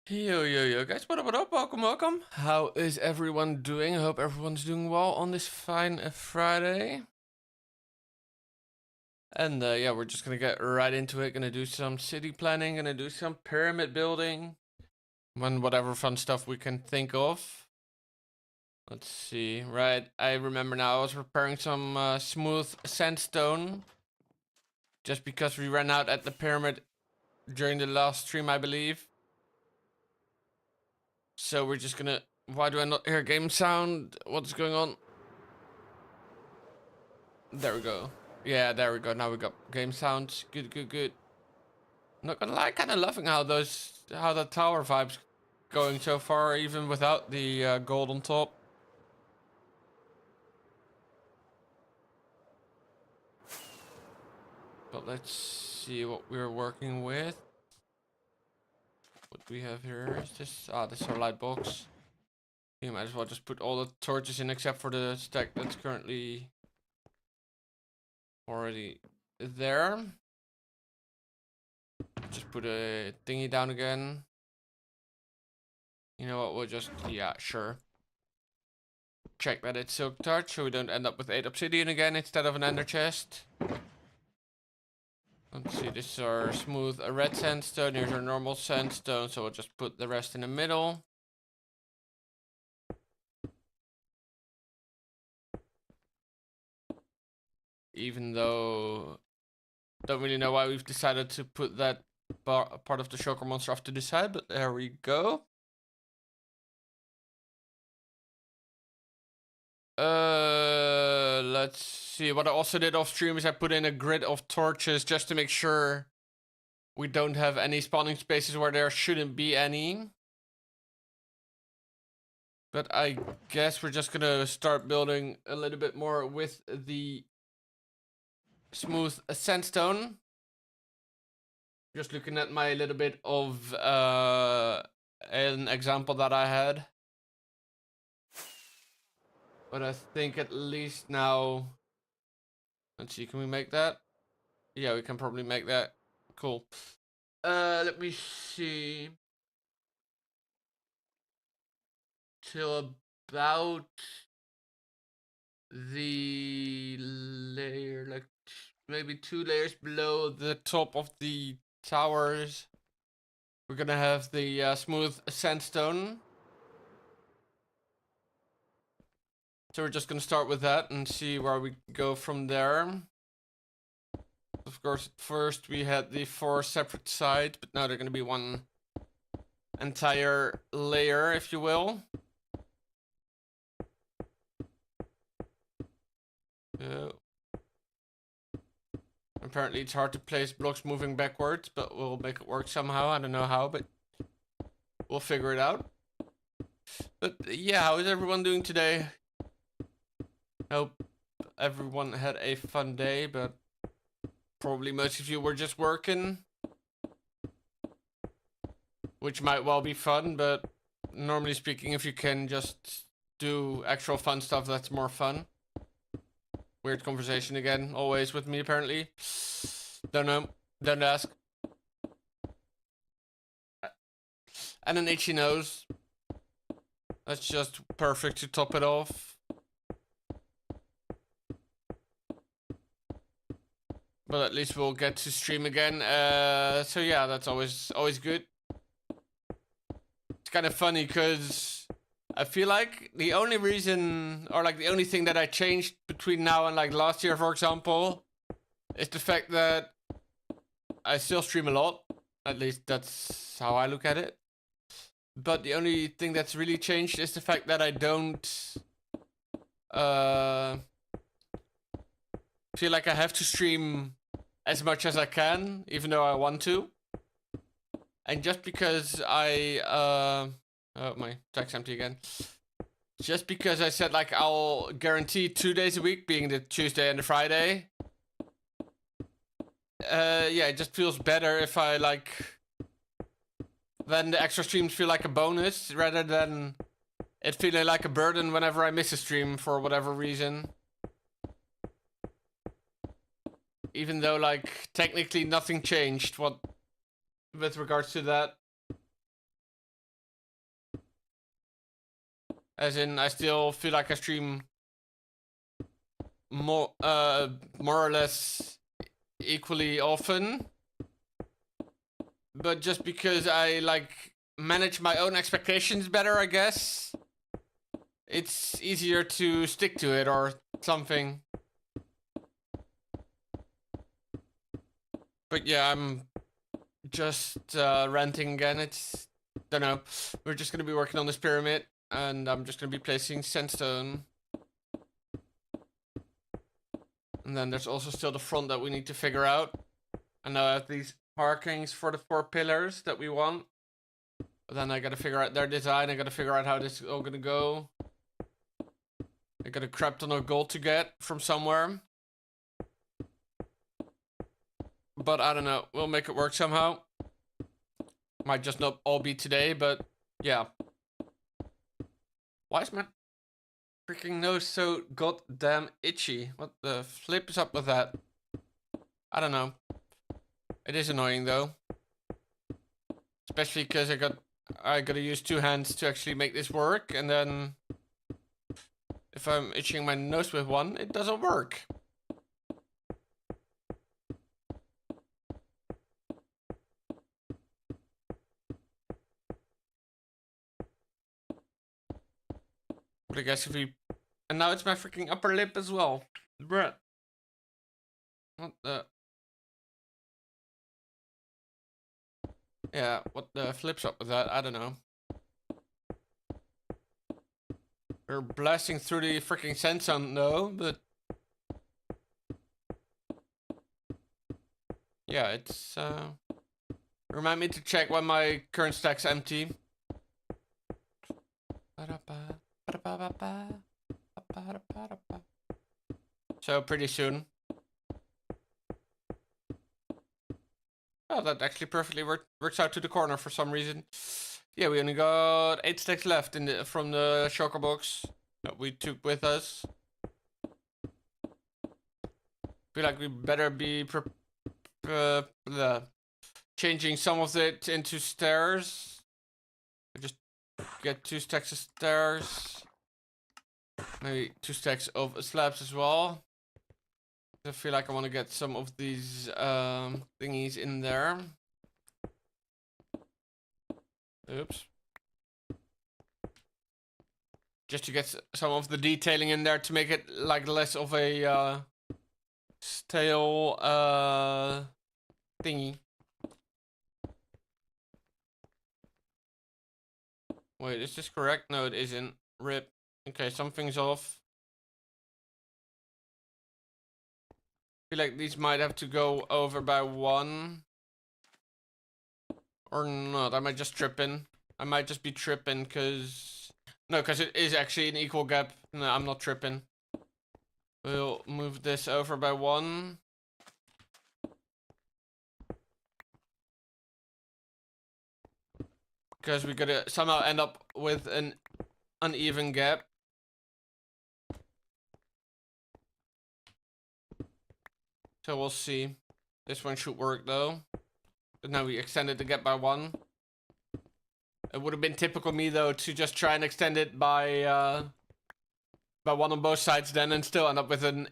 Yo, guys, what up, welcome. How is everyone doing? I hope everyone's doing well on this fine Friday. And yeah, we're just gonna get right into it. Gonna do some city planning, gonna do some pyramid building, and whatever fun stuff we can think of. Let's see, right, I remember now I was preparing some smooth sandstone. Just because we ran out at the pyramid during the last stream, I believe. So we're just gonna... Why do I not hear game sound? What's going on? There we go. Yeah, there we go. Now we got game sounds. Good. Not gonna lie, kind of loving how the tower vibes going so far, even without the gold on top. But let's see what we're working with. What we have here is this. This is our light box. You might as well just put all the torches in except for the stack that's currently already there. Just put a thingy down again. You know what, we'll just, yeah, sure. Check that it's silk touch so we don't end up with 8 obsidian again instead of an ender chest. Let's see, this is our smooth red sandstone, here's our normal sandstone, so we'll just put the rest in the middle. Even though, don't really know why we've decided to put that part of the shulker monster off to the side, but there we go. Let's see. What I also did off stream is I put in a grid of torches just to make sure we don't have any spawning spaces where there shouldn't be any. But I guess we're just gonna start building a little bit more with the smooth sandstone. Just looking at my little bit of an example that I had. But I think at least now... Let's see, can we make that? Yeah, we can probably make that. Cool. Let me see. Till about the layer, like maybe 2 layers below the top of the towers. We're gonna have the smooth sandstone. So we're just gonna start with that and see where we go from there. Of course, at first we had the 4 separate sides, but now they're gonna be one entire layer, if you will. Apparently it's hard to place blocks moving backwards, but we'll make it work somehow. I don't know how, but we'll figure it out. But yeah, how is everyone doing today? Hope everyone had a fun day, but probably most of you were just working. Which might well be fun, but normally speaking, if you can just do actual fun stuff, that's more fun. Weird conversation again, always with me apparently. Don't know, don't ask. And an itchy nose. That's just perfect to top it off. But at least we'll get to stream again. So yeah, that's always good. It's kind of funny because I feel like the only reason, or like the only thing that I changed between now and like last year, for example, is the fact that I still stream a lot. At least that's how I look at it. But the only thing that's really changed is the fact that I don't feel like I have to stream as much as I can, even though I want to. And just because I oh, my track's empty again. Just because I said like I'll guarantee 2 days a week, being the Tuesday and the Friday. Yeah, it just feels better if I like... Then the extra streams feel like a bonus, rather than it feeling like a burden whenever I miss a stream for whatever reason. Even though like technically nothing changed with regards to that. As in, I still feel like I stream more or less equally often. But just because I like manage my own expectations better, I guess, it's easier to stick to it or something. But yeah, I'm just ranting again. It's, don't know. We're just gonna be working on this pyramid, and I'm just gonna be placing sandstone. And then there's also still the front that we need to figure out. And now I have these markings for the 4 pillars that we want. But then I gotta figure out their design. I gotta figure out how this is all gonna go. I got a crap ton of gold to get from somewhere. But I don't know. We'll make it work somehow. Might just not all be today, but yeah. Why is my freaking nose so goddamn itchy? What the flip is up with that? I don't know. It is annoying though. Especially because I gotta use 2 hands to actually make this work, and then if I'm itching my nose with one, it doesn't work. But I guess if we... And now it's my freaking upper lip as well. Bruh. What the... Yeah, what the flip's up with that? I don't know. We're blasting through the freaking sandstone though, but... Yeah, it's... Remind me to check when my current stack's empty. So pretty soon. Oh, that actually perfectly works out to the corner for some reason. Yeah, we only got 8 stacks left in from the shulker box that we took with us. Feel like we better be changing some of it into stairs. Just get 2 stacks of stairs. Maybe 2 stacks of slabs as well. I feel like I want to get some of these thingies in there. Oops. Just to get some of the detailing in there to make it like less of a stale thingy. Wait, is this correct? No, it isn't. RIP. Okay, something's off. I feel like these might have to go over by 1. Or not. I might just tripping. I might just be tripping because... No, because it is actually an equal gap. No, I'm not tripping. We'll move this over by 1. Because we gotta somehow end up with an uneven gap. So we'll see. This one should work though. But now we extended the gap by 1. It would have been typical me though to just try and extend it by 1 on both sides then, and still end up with an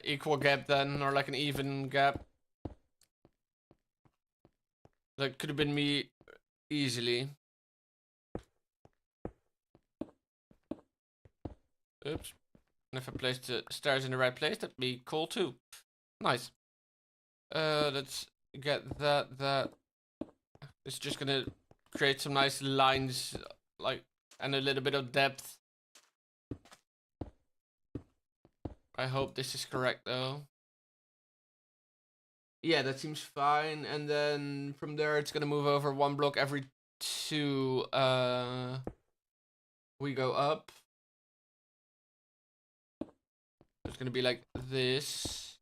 equal gap then, or like an even gap. That could have been me easily. Oops. And if I placed the stairs in the right place, that'd be cool too. Nice. Let's get that. It's just gonna create some nice lines, like, and a little bit of depth. I hope this is correct though. Yeah, that seems fine. And then from there, it's gonna move over 1 block every 2. We go up. It's gonna be like this.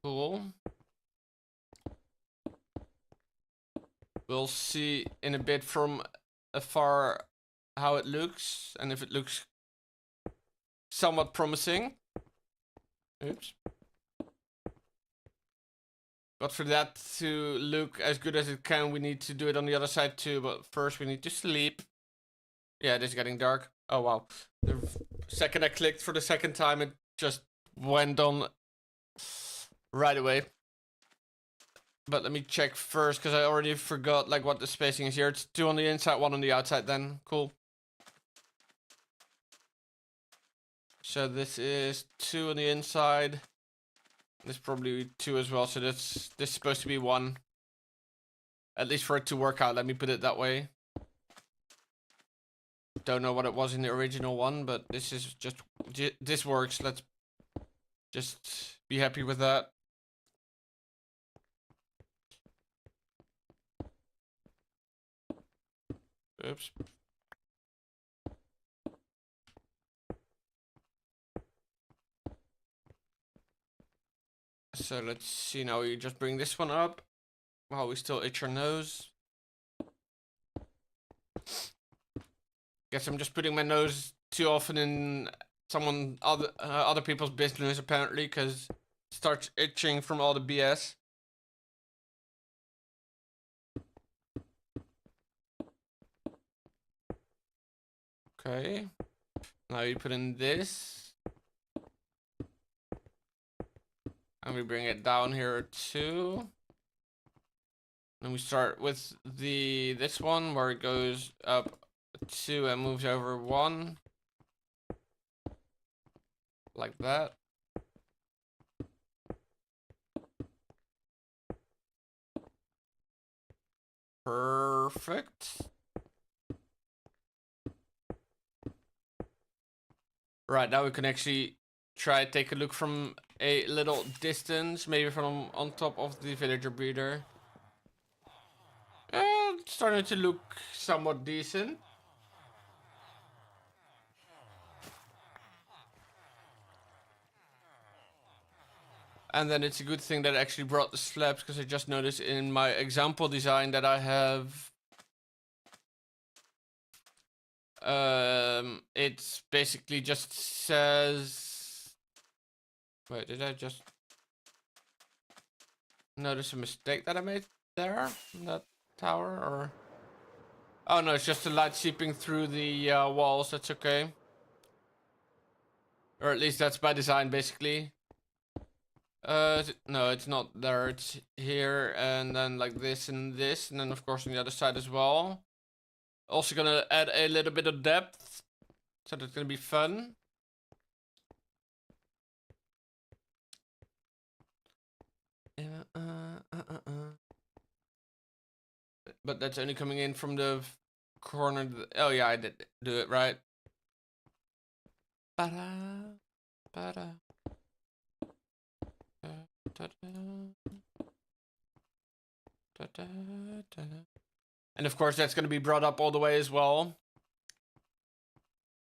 Cool. We'll see in a bit from afar how it looks, and if it looks somewhat promising. Oops. But for that to look as good as it can, we need to do it on the other side too. But first we need to sleep. Yeah, it is getting dark. Oh wow. The second I clicked for the second time, it just went on right away. But let me check first, because I already forgot like what the spacing is here. It's 2 on the inside, 1 on the outside then. Cool. So this is 2 on the inside. This is probably 2 as well, so this is supposed to be 1. At least for it to work out, let me put it that way. Don't know what it was in the original one, but this is just... this works. Let's just be happy with that. Oops. So let's see now. We just bring this one up while we still itch our nose. Guess I'm just putting my nose too often in other people's business apparently, because it starts itching from all the BS. Okay. Now you put in this. And we bring it down here too. And we start with this one where it goes up 2 and moves over 1. Like that. Perfect. Right, now we can actually try to take a look from a little distance, maybe from on top of the villager breeder. It's starting to look somewhat decent. And then it's a good thing that I actually brought the slabs, because I just noticed in my example design that I have... it's basically just says... Wait, did I just notice a mistake that I made there? In that tower, or... Oh no, it's just the light seeping through the walls, that's okay. Or at least that's by design, basically. No, it's not there, it's here, and then like this, and then of course on the other side as well. Also gonna add a little bit of depth, so that's gonna be fun. But that's only coming in from the corner. Oh yeah, I did do it right. Ba-da, ba-da. And of course that's going to be brought up all the way as well.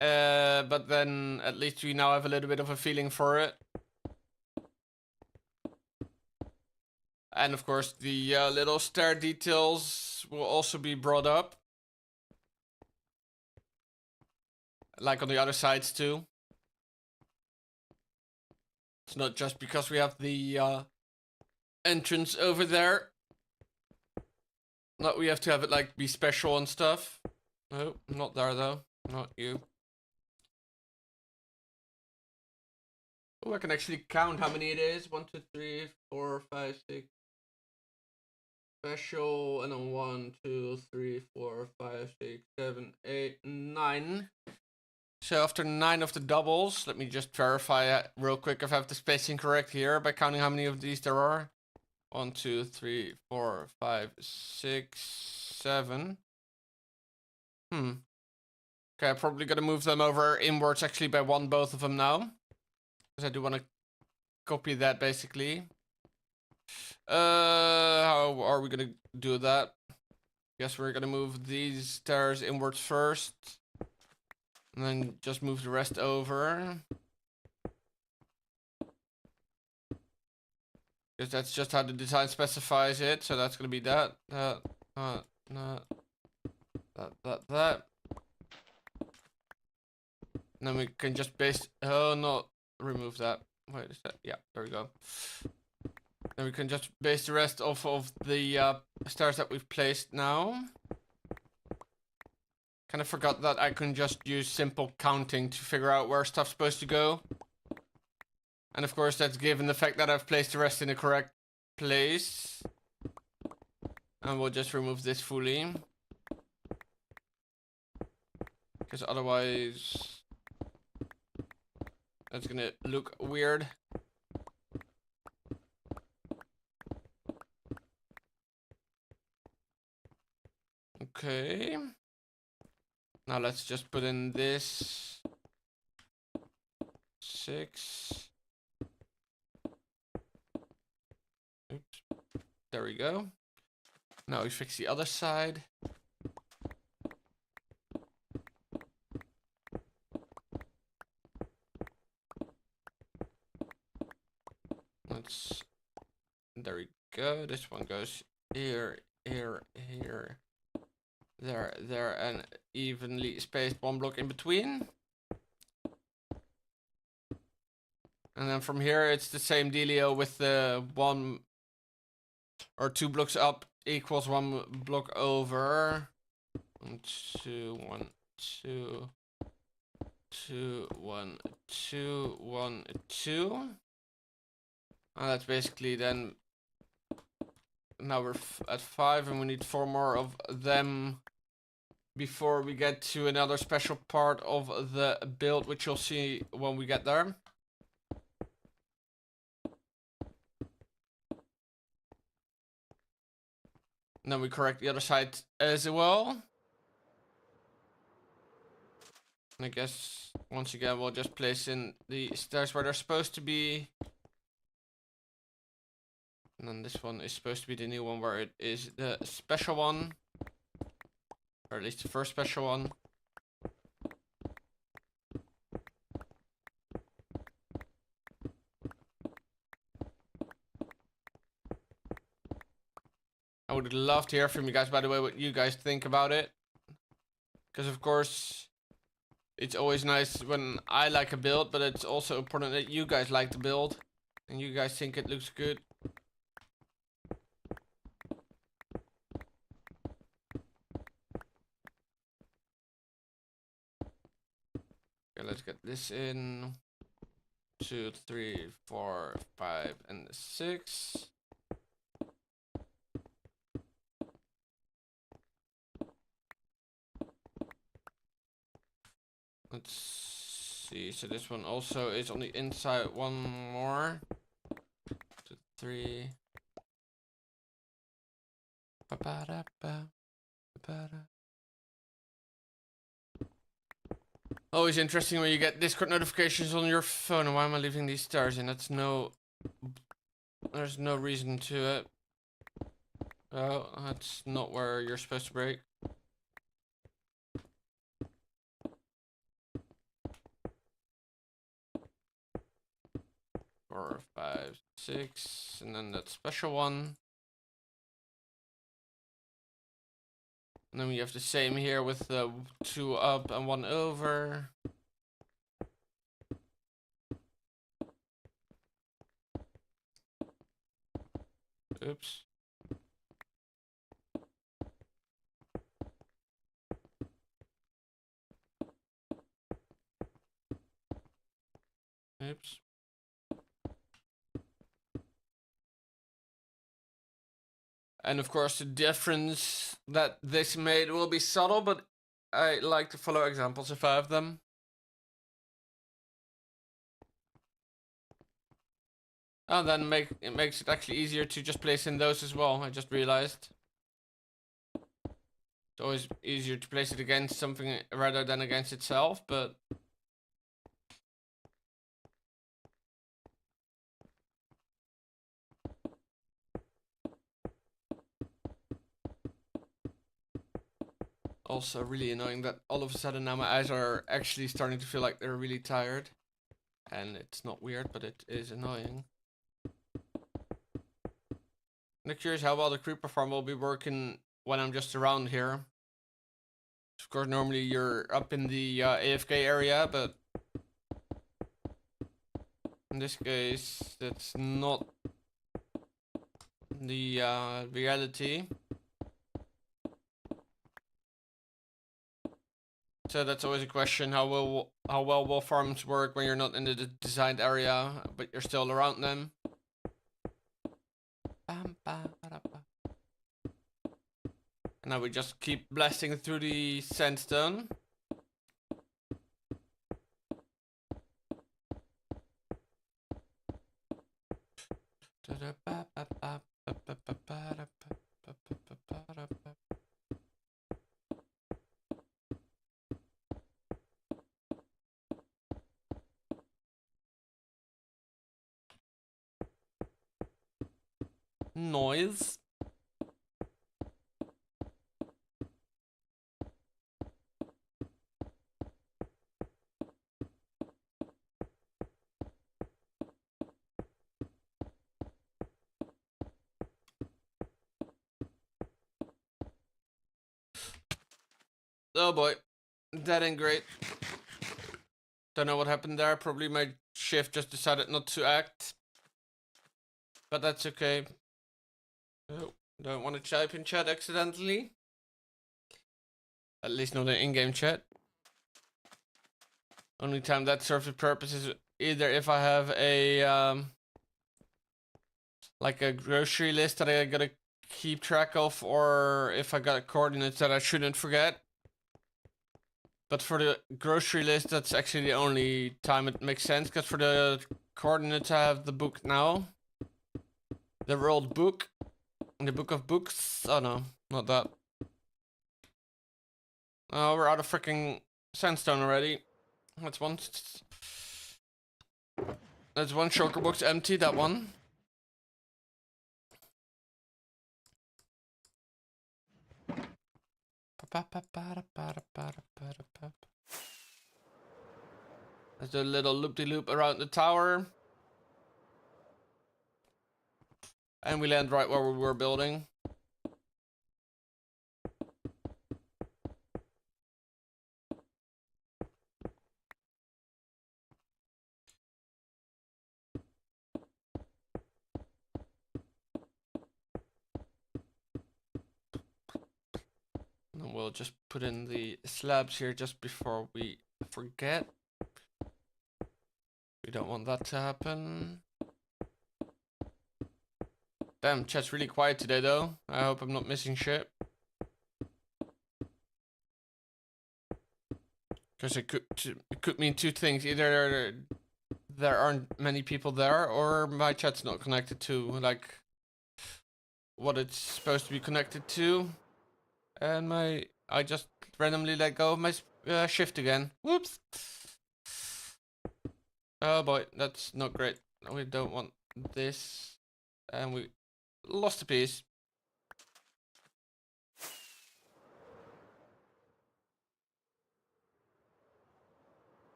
But then at least we now have a little bit of a feeling for it. And of course the little stair details will also be brought up. Like on the other sides too. It's not just because we have the entrance over there. Not we have to have it like be special and stuff. No, not there though. Not you. Oh, I can actually count how many it is. 1, 2, 3, 4, 5, 6. Special, and then 1, 2, 3, 4, 5, 6, 7, 8, 9. So after 9 of the doubles, let me just verify real quick if I have the spacing correct here by counting how many of these there are. 1, 2, 3, 4, 5, 6, 7. Okay, I'm probably gonna move them over inwards actually by 1, both of them now. Because I do want to copy that basically. How are we gonna do that? Guess we're gonna move these stairs inwards first. And then just move the rest over. Because that's just how the design specifies it. So that's gonna be that. And then we can just base... Oh no, remove that. Wait, is that... Yeah, there we go. Then we can just base the rest off of the stairs that we've placed now. Kind of forgot that I can just use simple counting to figure out where stuff's supposed to go. And of course that's given the fact that I've placed the rest in the correct place. And we'll just remove this fully. Because otherwise that's gonna look weird. Okay. Now let's just put in this 6. Oops. There we go. Now we fix the other side. There we go. This one goes here, here, here. There, and evenly spaced one block in between. And then from here, it's the same dealio with the 1 or 2 blocks up equals 1 block over. 1, 2, 1, 2, 2, 1, 2, 1, 2. And that's basically then. Now we're at 5, and we need 4 more of them before we get to another special part of the build, which you'll see when we get there. And then we correct the other side as well. And I guess once again we'll just place in the stairs where they're supposed to be. And then this one is supposed to be the new one where it is the special one. Or at least the first special one. I would love to hear from you guys, by the way, what you guys think about it. Because of course, it's always nice when I like a build, but it's also important that you guys like the build. And you guys think it looks good. Okay, let's get this in. 2, 3, 4, 5, and 6. Let's see. So this one also is on the inside. 1 more. 2, 3. Always interesting when you get Discord notifications on your phone. And why am I leaving these stars in? There's no reason to it. Oh, that's not where you're supposed to break. Four, 5, 6, and then that special one. And then we have the same here with the 2 up and 1 over. Oops. Oops. And of course the difference that this made will be subtle, but I like to follow examples if I have them. And then it makes it actually easier to just place in those as well, I just realized. It's always easier to place it against something rather than against itself, but... Also really annoying that all of a sudden now my eyes are actually starting to feel like they're really tired. And it's not weird, but it is annoying. I'm curious how well the creeper farm will be working when I'm just around here. Of course, normally you're up in the AFK area, but in this case, that's not the reality. So that's always a question: how well will farms work when you're not in the designed area, but you're still around them? And now we just keep blasting through the sandstone. Noise. Oh boy, that ain't great. Don't know what happened there. Probably my shift just decided not to act. But that's okay. Oh, don't want to type in chat accidentally. At least not in in-game chat. Only time that serves a purpose is either if I have a like a grocery list that I gotta keep track of, or if I got coordinates that I shouldn't forget. But for the grocery list, that's actually the only time it makes sense, because for the coordinates I have the book now. The world book. The book of books. Oh no, not that. Oh, we're out of freaking sandstone already. That's one shulker box empty, that one. There's a little loop-de-loop around the tower. And we land right where we were building. And we'll just put in the slabs here just before we forget. We don't want that to happen. Damn, chat's really quiet today though. I hope I'm not missing shit. Because it could mean two things. Either there aren't many people there, or my chat's not connected to like what it's supposed to be connected to. And I just randomly let go of my shift again. Whoops. Oh boy, that's not great. We don't want this. And we lost a piece.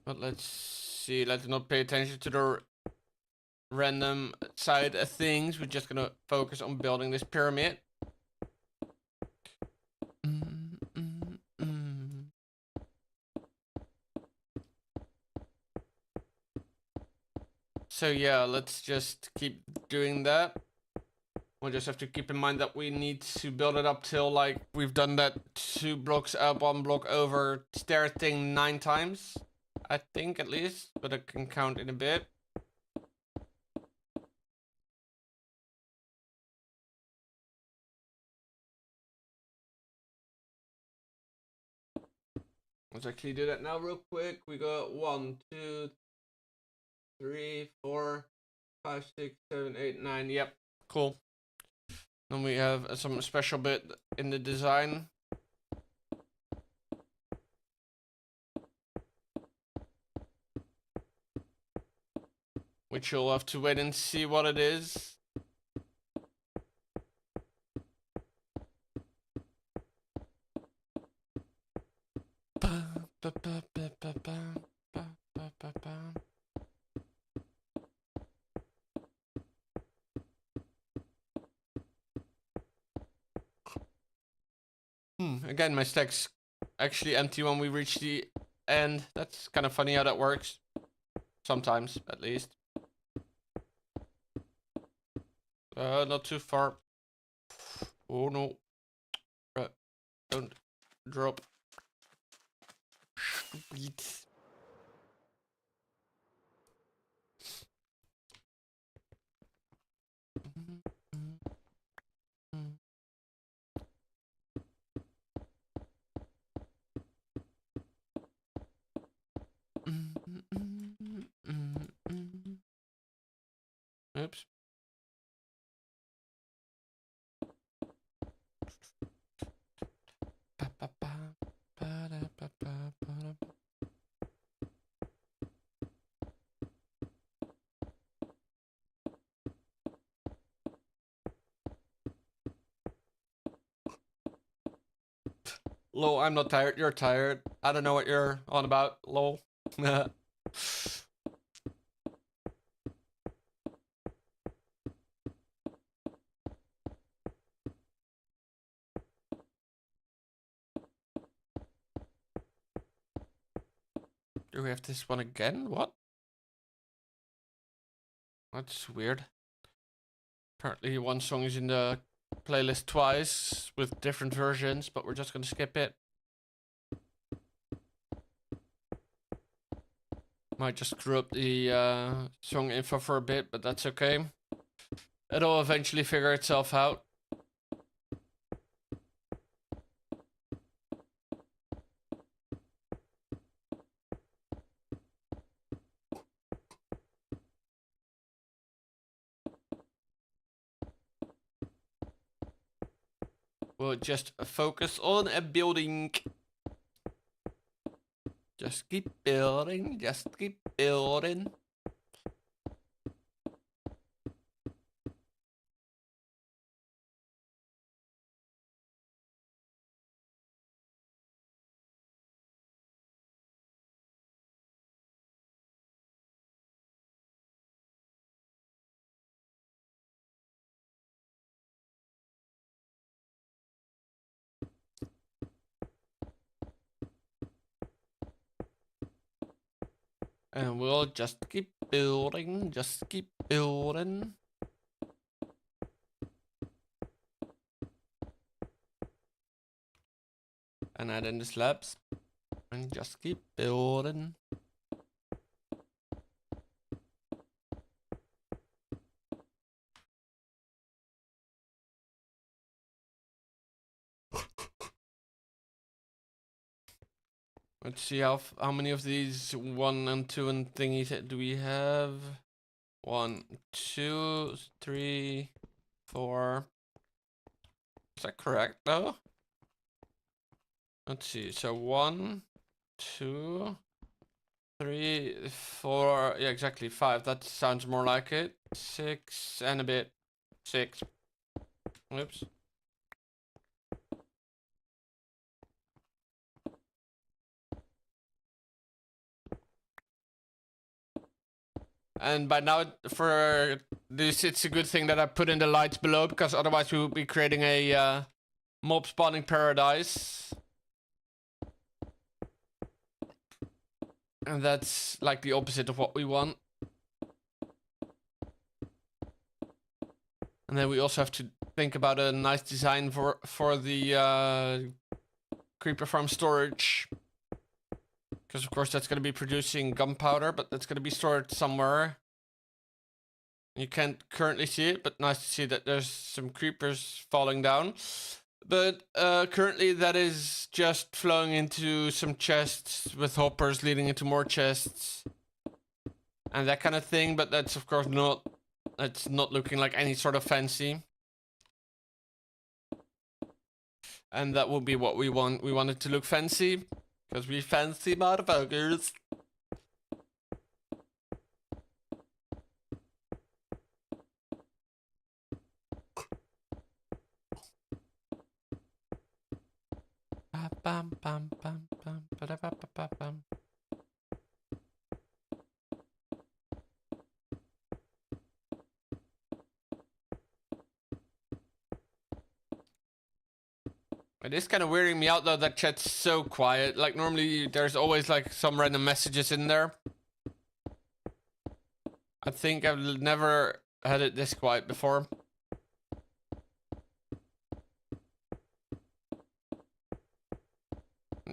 But let's see, let's not pay attention to the random side of things. We're just gonna focus on building this pyramid. So yeah, let's just keep doing that. We'll just have to keep in mind that we need to build it up till like we've done that 2 blocks up, 1 block over stair thing 9 times. I think at least, but I can count in a bit. Let's actually do that now real quick. We got 1, 2, 3, 4, 5, 6, 7, 8, 9. Yep, cool. Then we have some special bit in the design. Which you'll have to wait and see what it is. Again, my stack's actually empty when we reach the end. That's kind of funny how that works. Sometimes, at least. Not too far. Oh no. Don't drop. Stupid. Oops. Lol, I'm not tired. You're tired. I don't know what you're on about. Lol. Do we have this one again? What? That's weird. Apparently one song is in the playlist twice with different versions, but we're just gonna skip it. Might just screw up the song info for a bit, but that's okay. It'll eventually figure itself out. We'll just focus on a building. Just keep building, just keep building. And we'll just keep building, just keep building. And add in the slabs. And just keep building. Let's see how many of these 1 and 2 and thingies do we have? 1, 2, 3, 4. Is that correct though? Let's see. So 1, 2, 3, 4. Yeah, exactly 5. That sounds more like it. 6 and a bit. 6. Whoops. And by now, for this, it's a good thing that I put in the lights below, because otherwise we would be creating a mob spawning paradise. And that's like the opposite of what we want. And then we also have to think about a nice design for the creeper farm storage. Because of course that's going to be producing gunpowder, but that's going to be stored somewhere. You can't currently see it, but nice to see that there's some creepers falling down. But currently that is just flowing into some chests with hoppers leading into more chests. And that kind of thing, but that's of course not, it's not looking like any sort of fancy. And that will be what we want. We want it to look fancy, because we fancy motherfuckers. Bam, bam, bam, bam, ba ba ba bam. I It is kind of weirding me out though that chat's so quiet. Like normally there's always like some random messages in there. I think I've never had it this quiet before.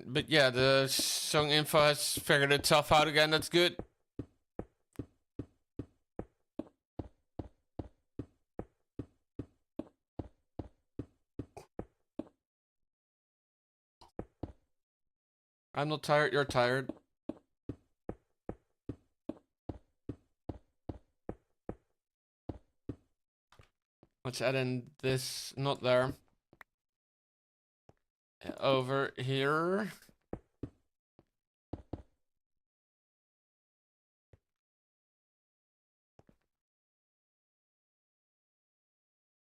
But yeah, the song info has figured itself out again. That's good. I'm not tired, you're tired. Let's add in this, not there. Over here.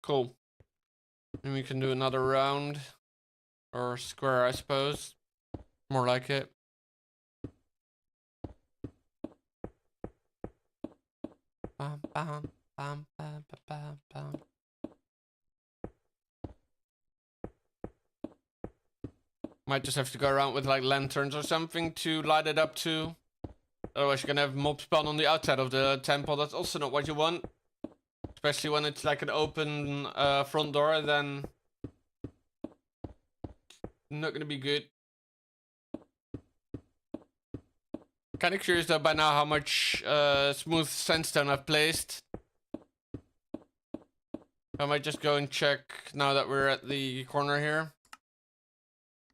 Cool. And we can do another round. Or square, I suppose. More like it. Bam, bam, bam, bam, bam, bam. Might just have to go around with like lanterns or something to light it up too. Otherwise you're gonna have mobs spawn on the outside of the temple. That's also not what you want. Especially when it's like an open front door, then not gonna be good. Kind of curious though by now how much smooth sandstone I've placed. I might just go and check now that we're at the corner here.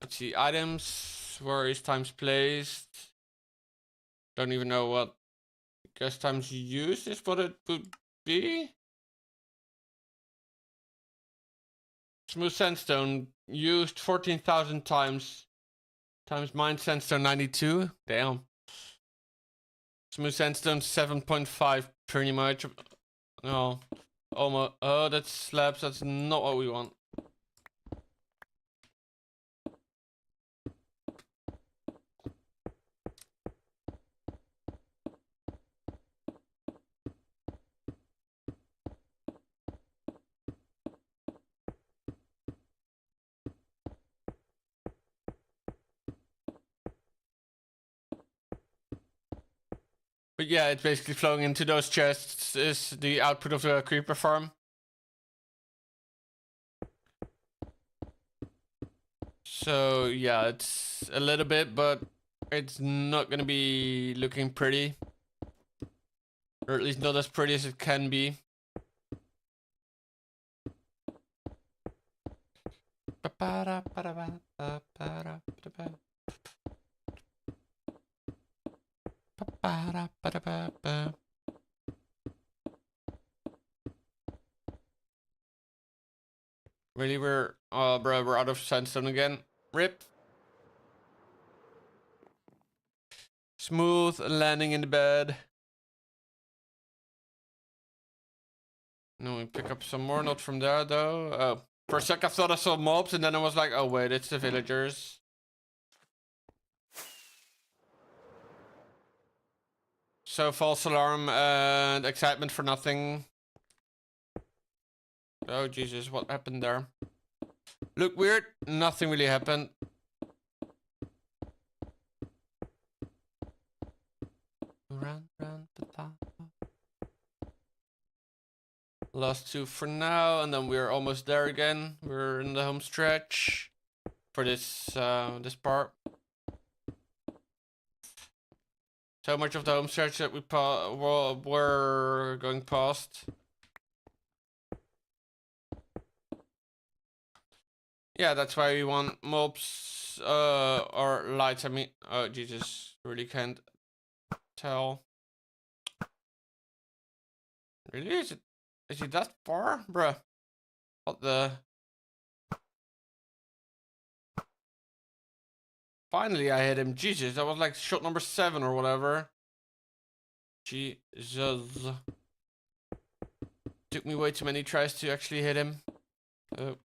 Let's see, items, where is times placed? Don't even know what, guess times used is what it would be. Smooth sandstone used 14,000 times. Times mined sandstone 92. Damn. Smooth sandstone 7.5 pretty much. No. Almost. Oh, that's slabs. That's not what we want. But yeah, it's basically flowing into those chests is the output of the creeper farm. So yeah, it's a little bit, but it's not gonna be looking pretty. Or at least not as pretty as it can be. Really, oh bro, we're out of sandstone again. Rip. Smooth landing in the bed. No, we pick up some more, not from there though. Oh, for a sec I thought I saw mobs and then I was like, oh wait, it's the villagers. So false alarm and excitement for nothing. Oh Jesus, what happened there? Look weird, nothing really happened. Run, papa. Last two for now, and then we're almost there again. We're in the home stretch for this this part. So much of the home stretch that we were going past. Yeah, that's why we want mobs or lights. I mean, oh Jesus, really can't tell. Really, is it that far, bruh? What the? Finally, I hit him. Jesus, that was like shot number 7 or whatever. Jesus. Took me way too many tries to actually hit him. Oh.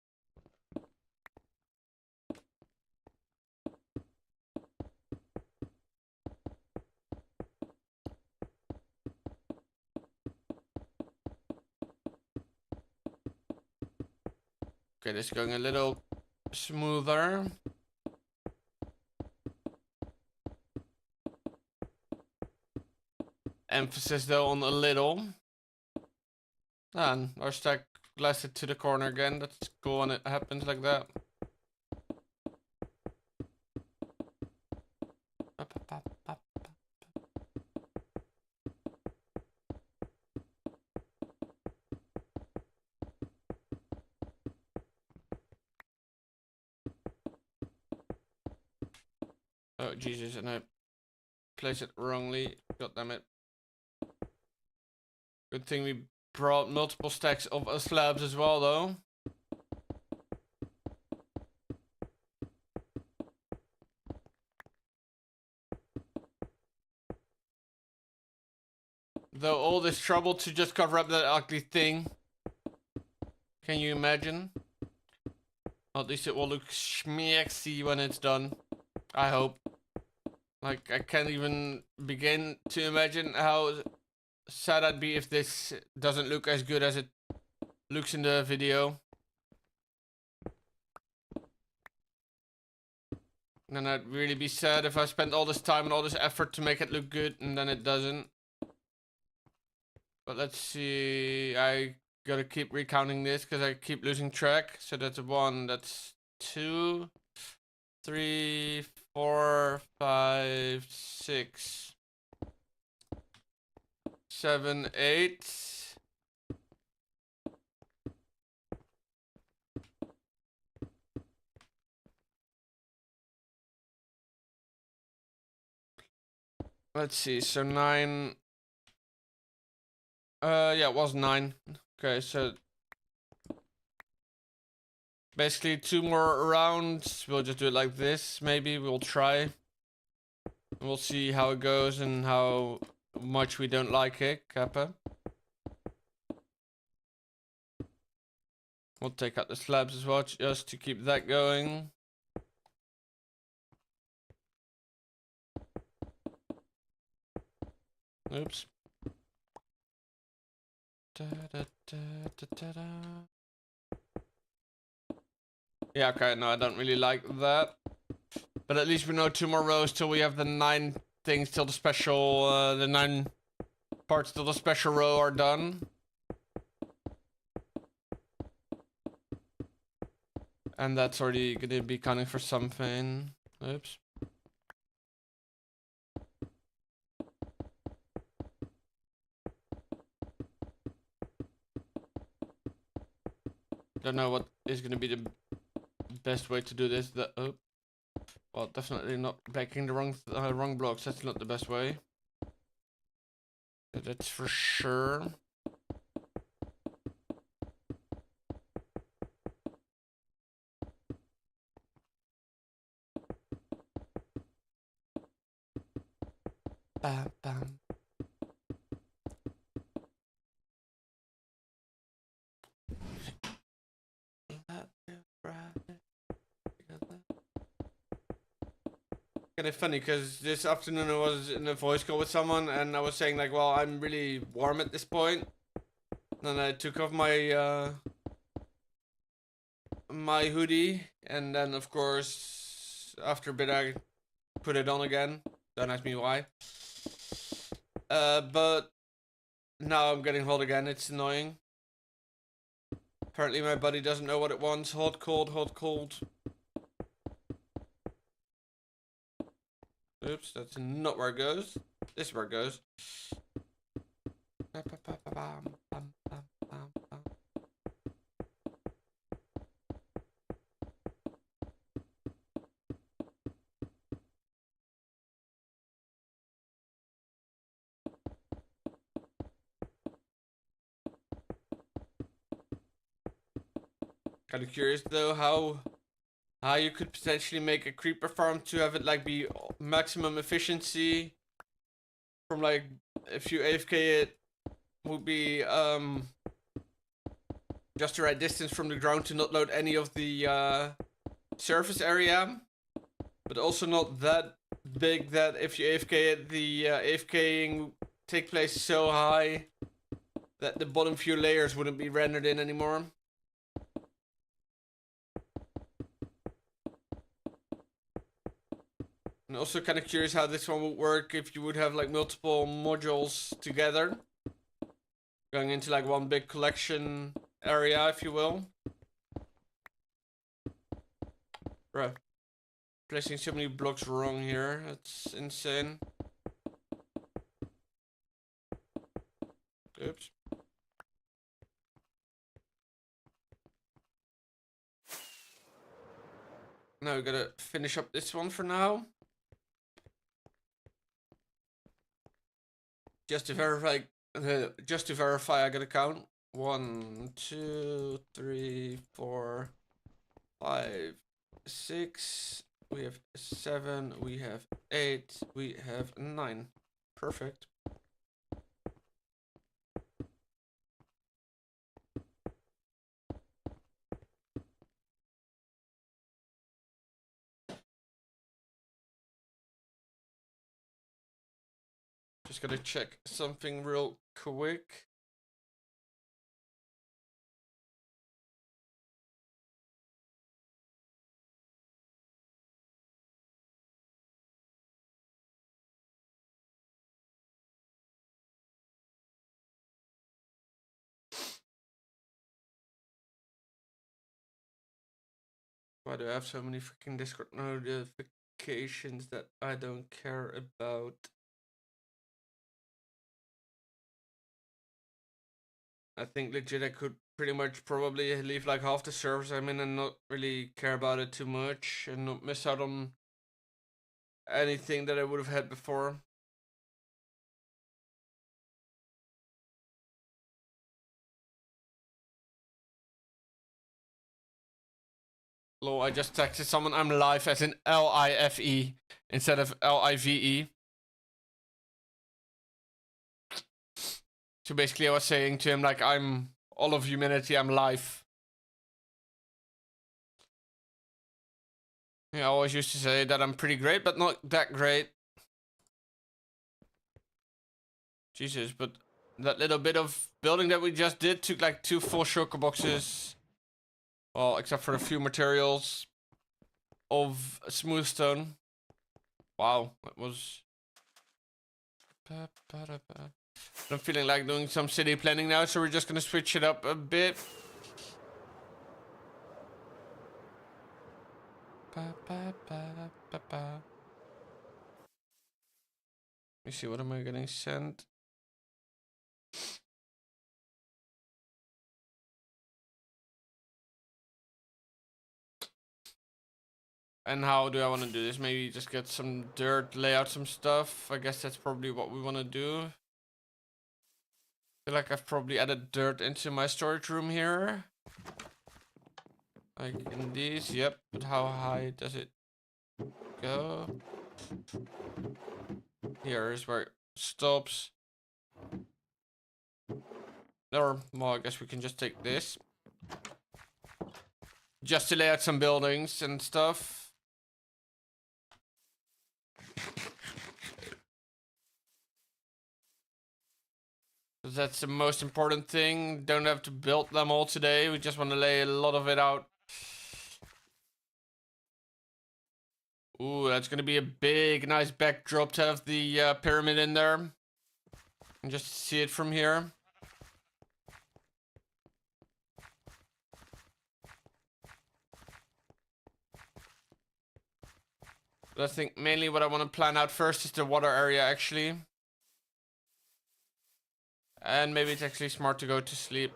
Okay, this is going a little smoother. Emphasis though on a little. And our stack blasted to the corner again. That's cool when it happens like that. Oh Jesus, and I placed it wrongly. God damn it. Good thing we brought multiple stacks of slabs as well though. Though all this trouble to just cover up that ugly thing. Can you imagine? At least it will look schmexy when it's done. I hope. Like, I can't even begin to imagine how sad I'd be if this doesn't look as good as it looks in the video. And then I'd really be sad if I spent all this time and all this effort to make it look good and then it doesn't. But let's see. I gotta keep recounting this because I keep losing track. So that's 1, that's 2, 3, 4, 5, 6, 7, 8. Let's see, so 9. Yeah, it was 9. Okay, so basically 2 more rounds. We'll just do it like this. Maybe we'll try. We'll see how it goes and how much we don't like it, Kappa. We'll take out the slabs as well, just to keep that going. Oops. Yeah, okay, no, I don't really like that. But at least we know 2 more rows till we have the 9 things till the special, the 9 parts till the special row are done. And that's already gonna be counting for something. Oops. Don't know what is gonna be the best way to do this. Well, definitely not backing the wrong blocks. That's not the best way. That's for sure. Bam, bam. Kind of funny because this afternoon I was in a voice call with someone and I was saying like, well, I'm really warm at this point. Then I took off my my hoodie and then of course after a bit I put it on again. Don't ask me why. But now I'm getting hot again. It's annoying. Apparently my body doesn't know what it wants. Hot, cold, hot, cold. Oops, that's not where it goes. This is where it goes. Kind of curious though how you could potentially make a creeper farm to have it like be maximum efficiency from like if you AFK it would be just the right distance from the ground to not load any of the surface area, but also not that big that if you AFK it the AFKing take place so high that the bottom few layers wouldn't be rendered in anymore. And also kind of curious how this one would work if you would have like multiple modules together. Going into like one big collection area, if you will. Bruh. Placing so many blocks wrong here. That's insane. Oops. Now we gotta finish up this one for now. Just to verify, I gotta count. 1, 2, 3, 4, 5, 6. We have 7. We have 8. We have 9. Perfect. Just gotta check something real quick. Why do I have so many freaking Discord notifications that I don't care about? I think legit I could pretty much probably leave like half the servers I'm in and not really care about it too much and not miss out on anything that I would have had before. Lol, I just texted someone I'm live as in L-I-F-E instead of L-I-V-E. So basically I was saying to him like I'm all of humanity, I'm live. Yeah, I always used to say that I'm pretty great, but not that great. Jesus, but that little bit of building that we just did took like 2 full shulker boxes. Well, except for a few materials of smooth stone. Wow, that was... I'm feeling like doing some city planning now, so we're just gonna switch it up a bit. Let me see, what am I getting sent? And how do I want to do this? Maybe just get some dirt, lay out some stuff. I guess that's probably what we want to do. I feel like I've probably added dirt into my storage room here. Like in these, yep. But how high does it go? Here is where it stops. Or, well, I guess we can just take this. Just to lay out some buildings and stuff. That's the most important thing. Don't have to build them all today. We just want to lay a lot of it out. Ooh, that's gonna be a big, nice backdrop to have the pyramid in there. And just see it from here. But I think mainly what I want to plan out first is the water area, actually. And maybe it's actually smart to go to sleep.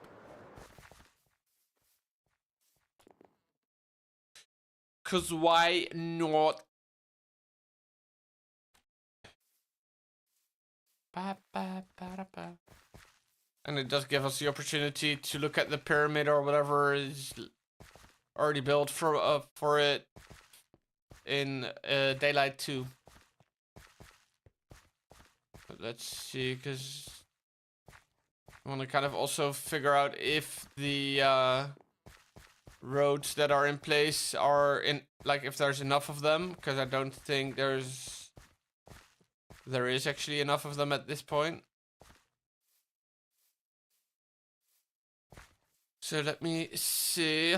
Cause why not? And it does give us the opportunity to look at the pyramid or whatever is already built for it in daylight 2. But let's see, because I want to kind of also figure out if the roads that are in place are in, like, if there's enough of them, because I don't think there is actually enough of them at this point. So let me see.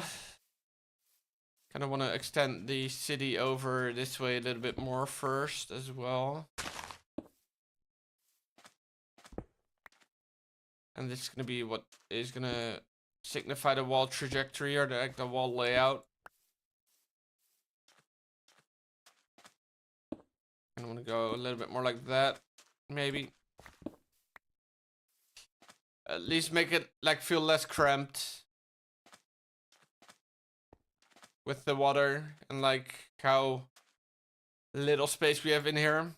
Kind of want to extend the city over this way a little bit more first as well. And this is going to be what is going to signify the wall trajectory or the wall layout. And I want to go a little bit more like that, maybe. At least make it like feel less cramped with the water and like how little space we have in here.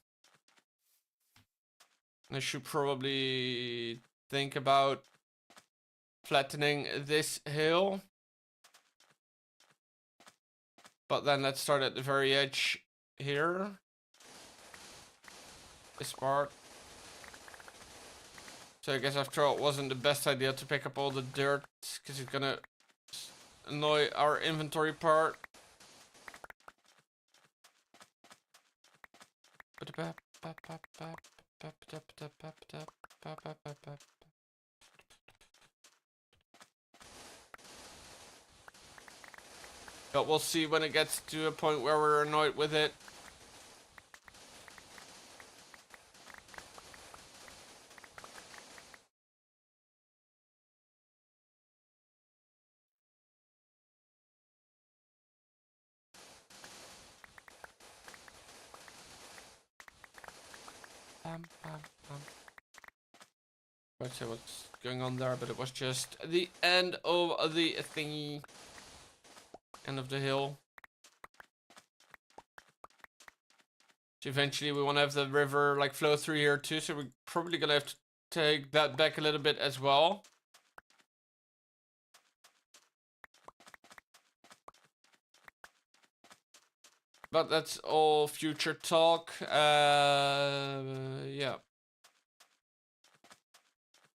I should probably think about flattening this hill. But then let's start at the very edge here. This part. So I guess after all, it wasn't the best idea to pick up all the dirt, because it's gonna annoy our inventory part. But we'll see when it gets to a point where we're annoyed with it. I'd say what's going on there, but it was just the end of the thingy. End of the hill. So eventually we want to have the river like flow through here too, so we're probably gonna have to take that back a little bit as well. But that's all future talk. Yeah.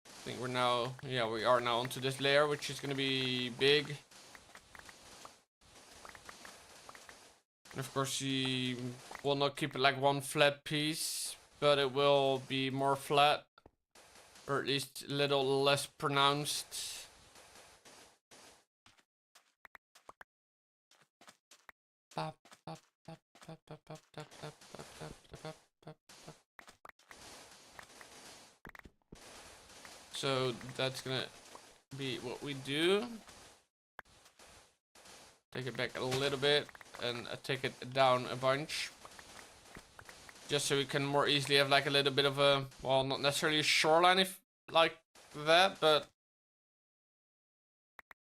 I think we're now, yeah, we are now onto this layer, which is gonna be big. And of course, we will not keep it like one flat piece, but it will be more flat, or at least a little less pronounced. So that's gonna be what we do. Take it back a little bit and take it down a bunch. Just so we can more easily have like a little bit of a, well, not necessarily a shoreline if like that, but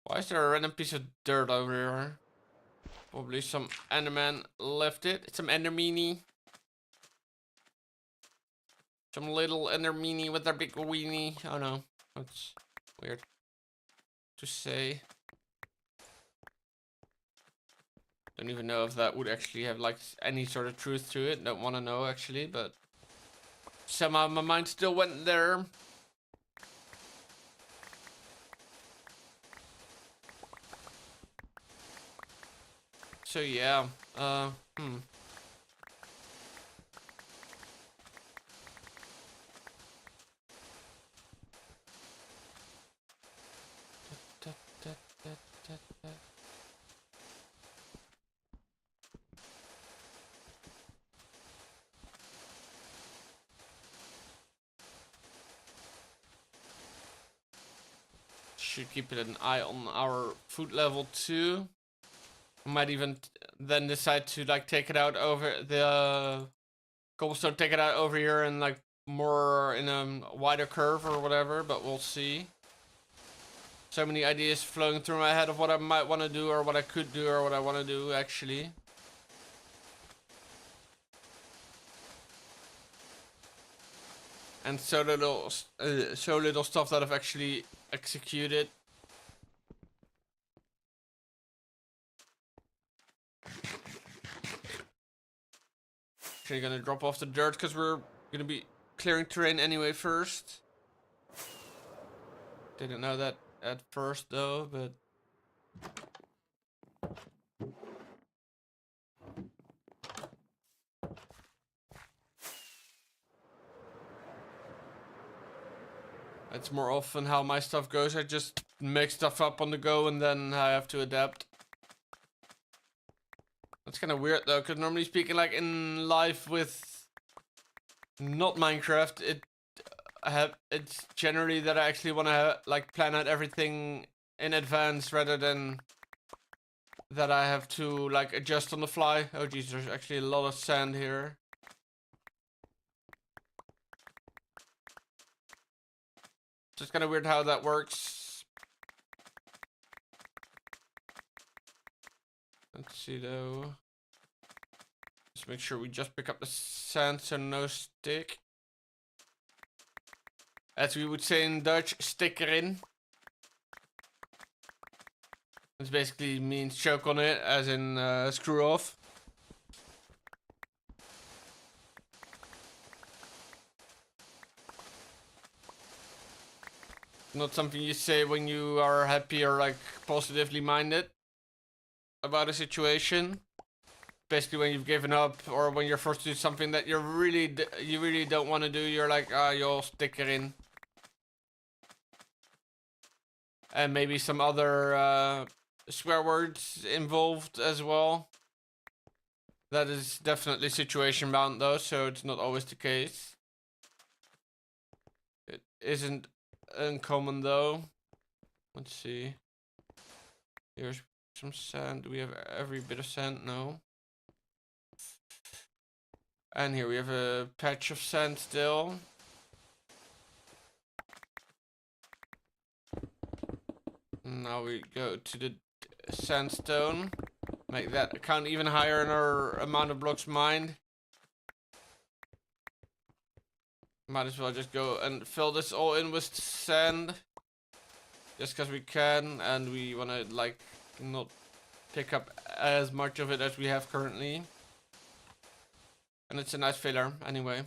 why is there a random piece of dirt over here? Probably some Enderman left it. It's some Endermeanie. Some little Endermeanie with their big weenie. Oh no, that's weird to say. Don't even know if that would actually have like any sort of truth to it. Don't want to know actually, but somehow my mind still went there. So yeah, should keep an eye on our food level too. Might even then decide to like take it out over the cobblestone, take it out over here and like more in a wider curve or whatever, but we'll see. So many ideas flowing through my head of what I might want to do or what I could do or what I want to do actually. And so little stuff that I've actually executed. Okay, gonna drop off the dirt because we're gonna be clearing terrain anyway first. Didn't know that at first though, but that's more often how my stuff goes. I just make stuff up on the go and then I have to adapt. It's kind of weird though, because normally speaking, like in life with not Minecraft, it's generally that I actually want to like plan out everything in advance rather than that I have to like adjust on the fly. Oh geez, there's actually a lot of sand here. It's just kind of weird how that works. Let's see though. Just make sure we just pick up the sand so no stick. As we would say in Dutch, stick erin. This basically means choke on it, as in screw off. Not something you say when you are happy or like positively minded about a situation. Basically, when you've given up or when you're forced to do something that you really don't want to do, you're like, ah, you'll stick erin. And maybe some other swear words involved as well. That is definitely situation bound though, so it's not always the case. It isn't uncommon though. Let's see. Here's some sand. Do we have every bit of sand? No. And here we have a patch of sand still. Now we go to the sandstone. Make that count even higher in our amount of blocks mined. Might as well just go and fill this all in with sand. Just because we can, and we want to like not pick up as much of it as we have currently. And it's a nice filler anyway.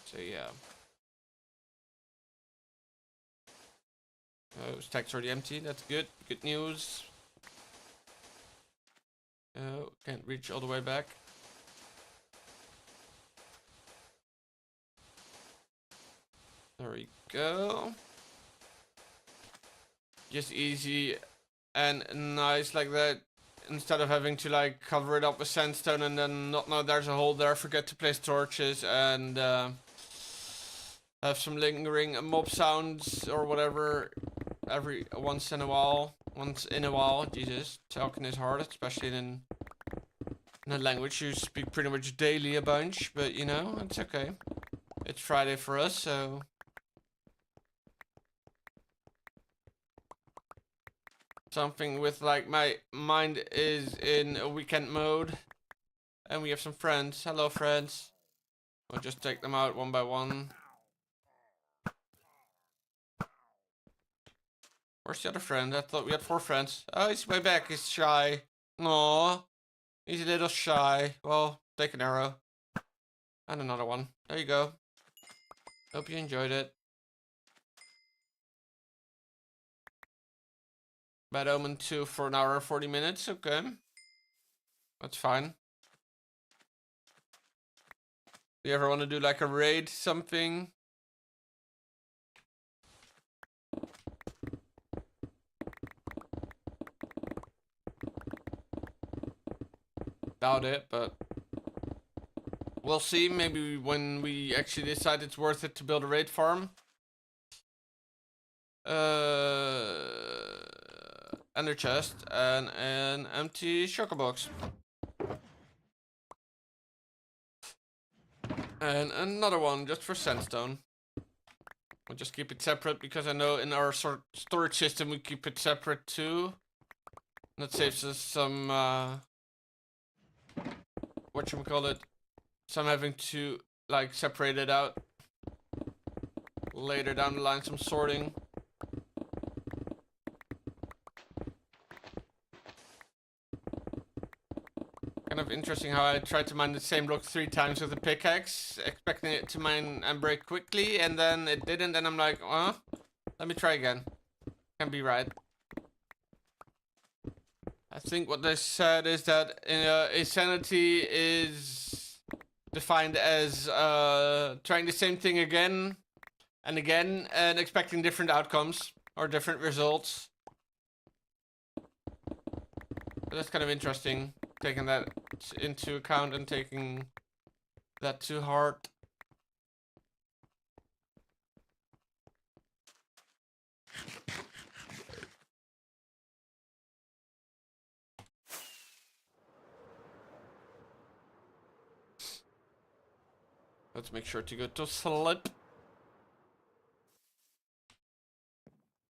So yeah. Oh, stack's already empty. That's good. Good news. Oh, can't reach all the way back. There we go. Just easy and nice like that. Instead of having to like cover it up with sandstone and then not know there's a hole there, forget to place torches and have some lingering mob sounds or whatever every once in a while. Jesus, talking is hard, especially in a language you speak pretty much daily a bunch, but you know, it's okay. It's Friday for us, so something with like my mind is in a weekend mode. And we have some friends. Hello friends. We'll just take them out one by one. Where's the other friend? I thought we had 4 friends. Oh, he's way back. He's shy. Aww. He's a little shy. Well, take an arrow. And another one. There you go. Hope you enjoyed it. Bad Omen 2 for an hour and 40 minutes. Okay. That's fine. Do you ever want to do like a raid something? Doubt it, but we'll see. Maybe when we actually decide it's worth it to build a raid farm. Ender chest and an empty shulker box. And another one just for sandstone. We'll just keep it separate because I know in our storage system we keep it separate too. That saves us some whatchamacallit, some having to like separate it out later down the line, some sorting. Kind of interesting how I tried to mine the same block 3 times with a pickaxe, expecting it to mine and break quickly, and then it didn't, and I'm like, let me try again. Can be right. I think what they said is that insanity is defined as trying the same thing again And again, and expecting different outcomes or different results. But that's kind of interesting, taking that into account and taking that to heart. Let's make sure to go to sleep.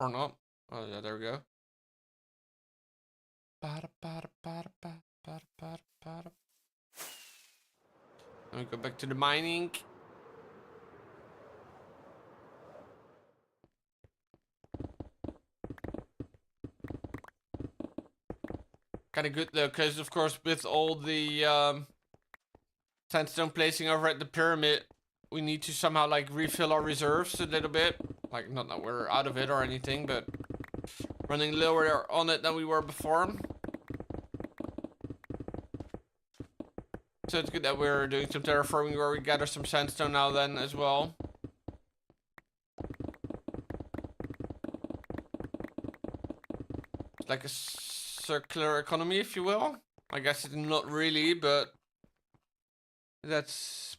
Or not. Oh yeah, there we go. Let me go back to the mining. Kind of good though, because of course with all the sandstone placing over at the pyramid, we need to somehow like refill our reserves a little bit. Like, not that we're out of it or anything, but running lower on it than we were before. So it's good that we're doing some terraforming where we gather some sandstone now then as well. It's like a circular economy, if you will. I guess it's not really, but that's...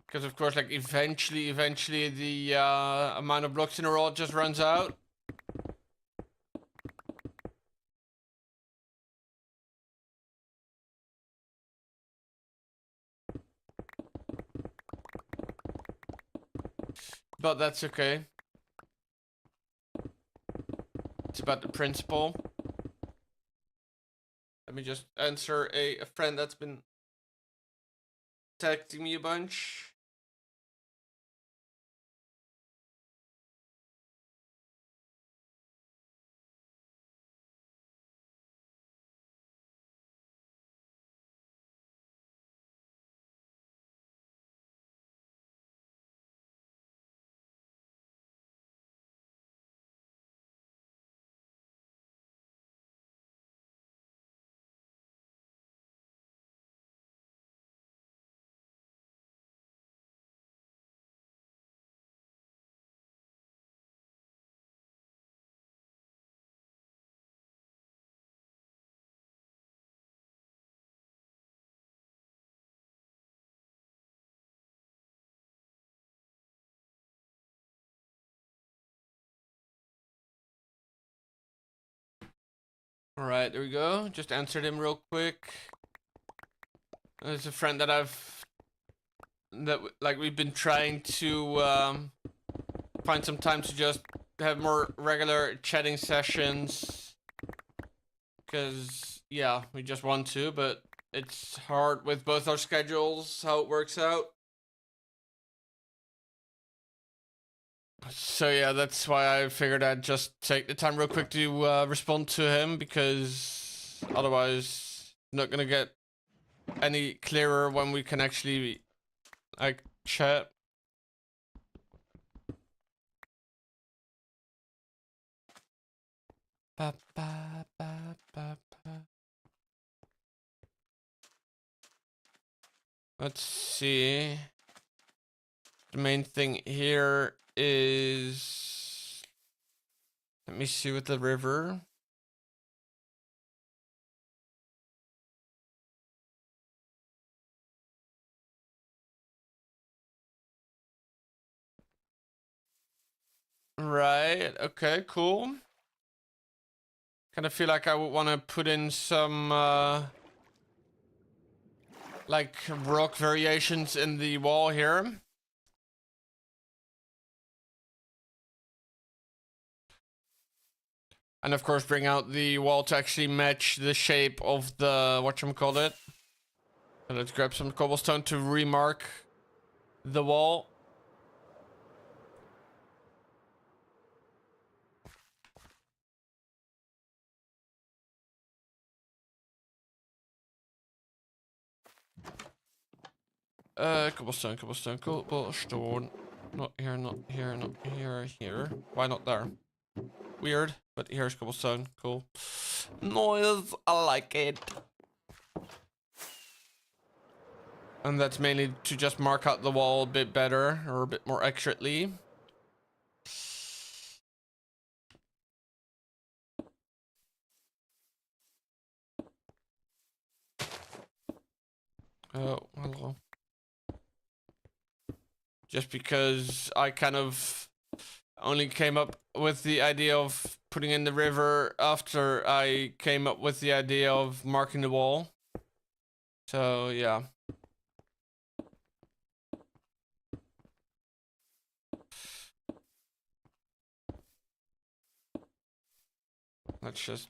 Because of course, like eventually the amount of blocks in a row just runs out. But that's okay. It's about the principle. Let me just answer a friend that's been texting me a bunch. Alright, there we go. Just answered him real quick. There's a friend that we've been trying to find some time to just have more regular chatting sessions. Because, yeah, we just want to, but it's hard with both our schedules, how it works out. So yeah, that's why I figured I'd just take the time real quick to respond to him, because otherwise not gonna get any clearer when we can actually like chat. Let's see. The main thing here is, let me see with the river. Right, okay, cool. Kind of feel like I would want to put in some like rock variations in the wall here. And of course bring out the wall to actually match the shape of the whatchamacallit. And let's grab some cobblestone to remark the wall. Cobblestone, cobblestone. Not here, not here, not here, here. Why not there? Weird, but here's cobblestone. Cool. Noise, I like it. And that's mainly to just mark out the wall a bit better, or a bit more accurately. Oh, hello. Just because I kind of only came up with the idea of putting in the river after I came up with the idea of marking the wall. So, yeah. Let's just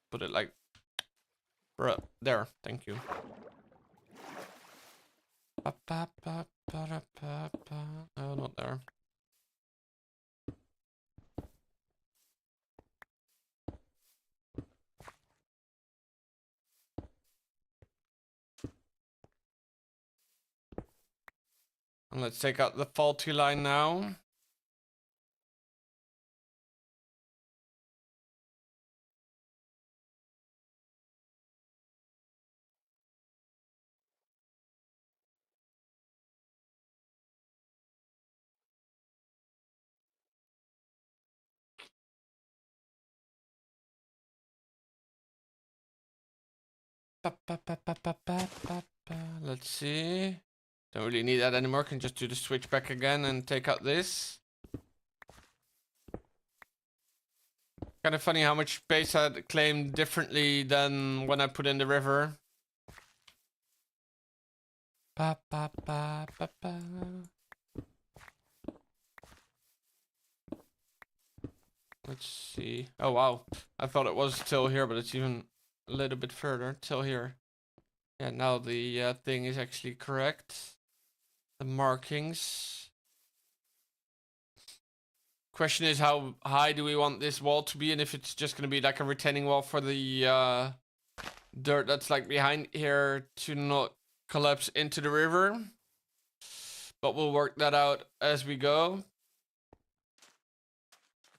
put it like there. Thank you. Oh, not there. And let's take out the faulty line now. Let's see. Don't really need that anymore. Can just do the switch back again and take out this. Kind of funny how much space I had claimed differently than when I put in the river. Let's see. Oh wow, I thought it was till here, but it's even a little bit further till here. Yeah, now the thing is actually correct. The markings. Question is, how high do we want this wall to be, and if it's just gonna be like a retaining wall for the dirt that's like behind here to not collapse into the river. But we'll work that out as we go.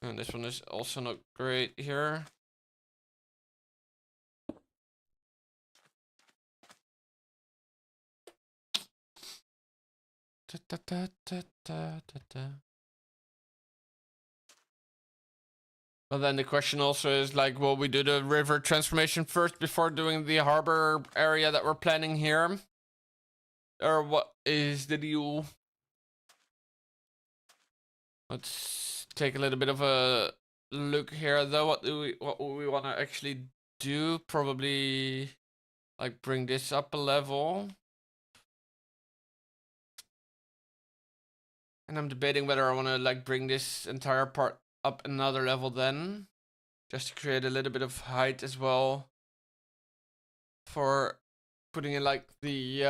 And this one is also not great here. Well, then the question also is like, will we do the river transformation first before doing the harbor area that we're planning here? Or what is the deal? Let's take a little bit of a look here though. What do we want to actually do? Probably like bring this up a level. And I'm debating whether I want to like bring this entire part up another level then, just to create a little bit of height as well for putting in like the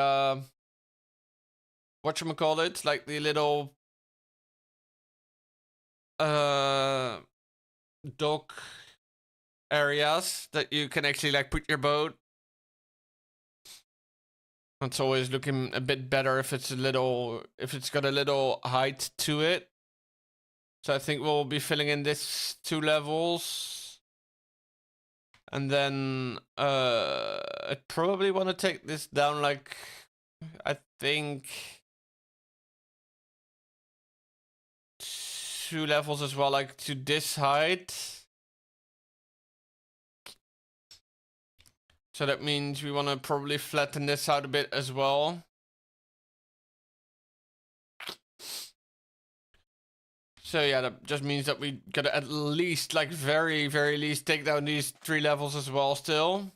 whatchamacallit, like the little dock areas that you can actually like put your boat. It's always looking a bit better if it's got a little height to it. So I think we'll be filling in this 2 levels. And then I probably want to take this down like, I think 2 levels as well, like to this height. So that means we want to probably flatten this out a bit as well. So yeah, that just means that we gotta at least, like very, very least, take down these 3 levels as well still.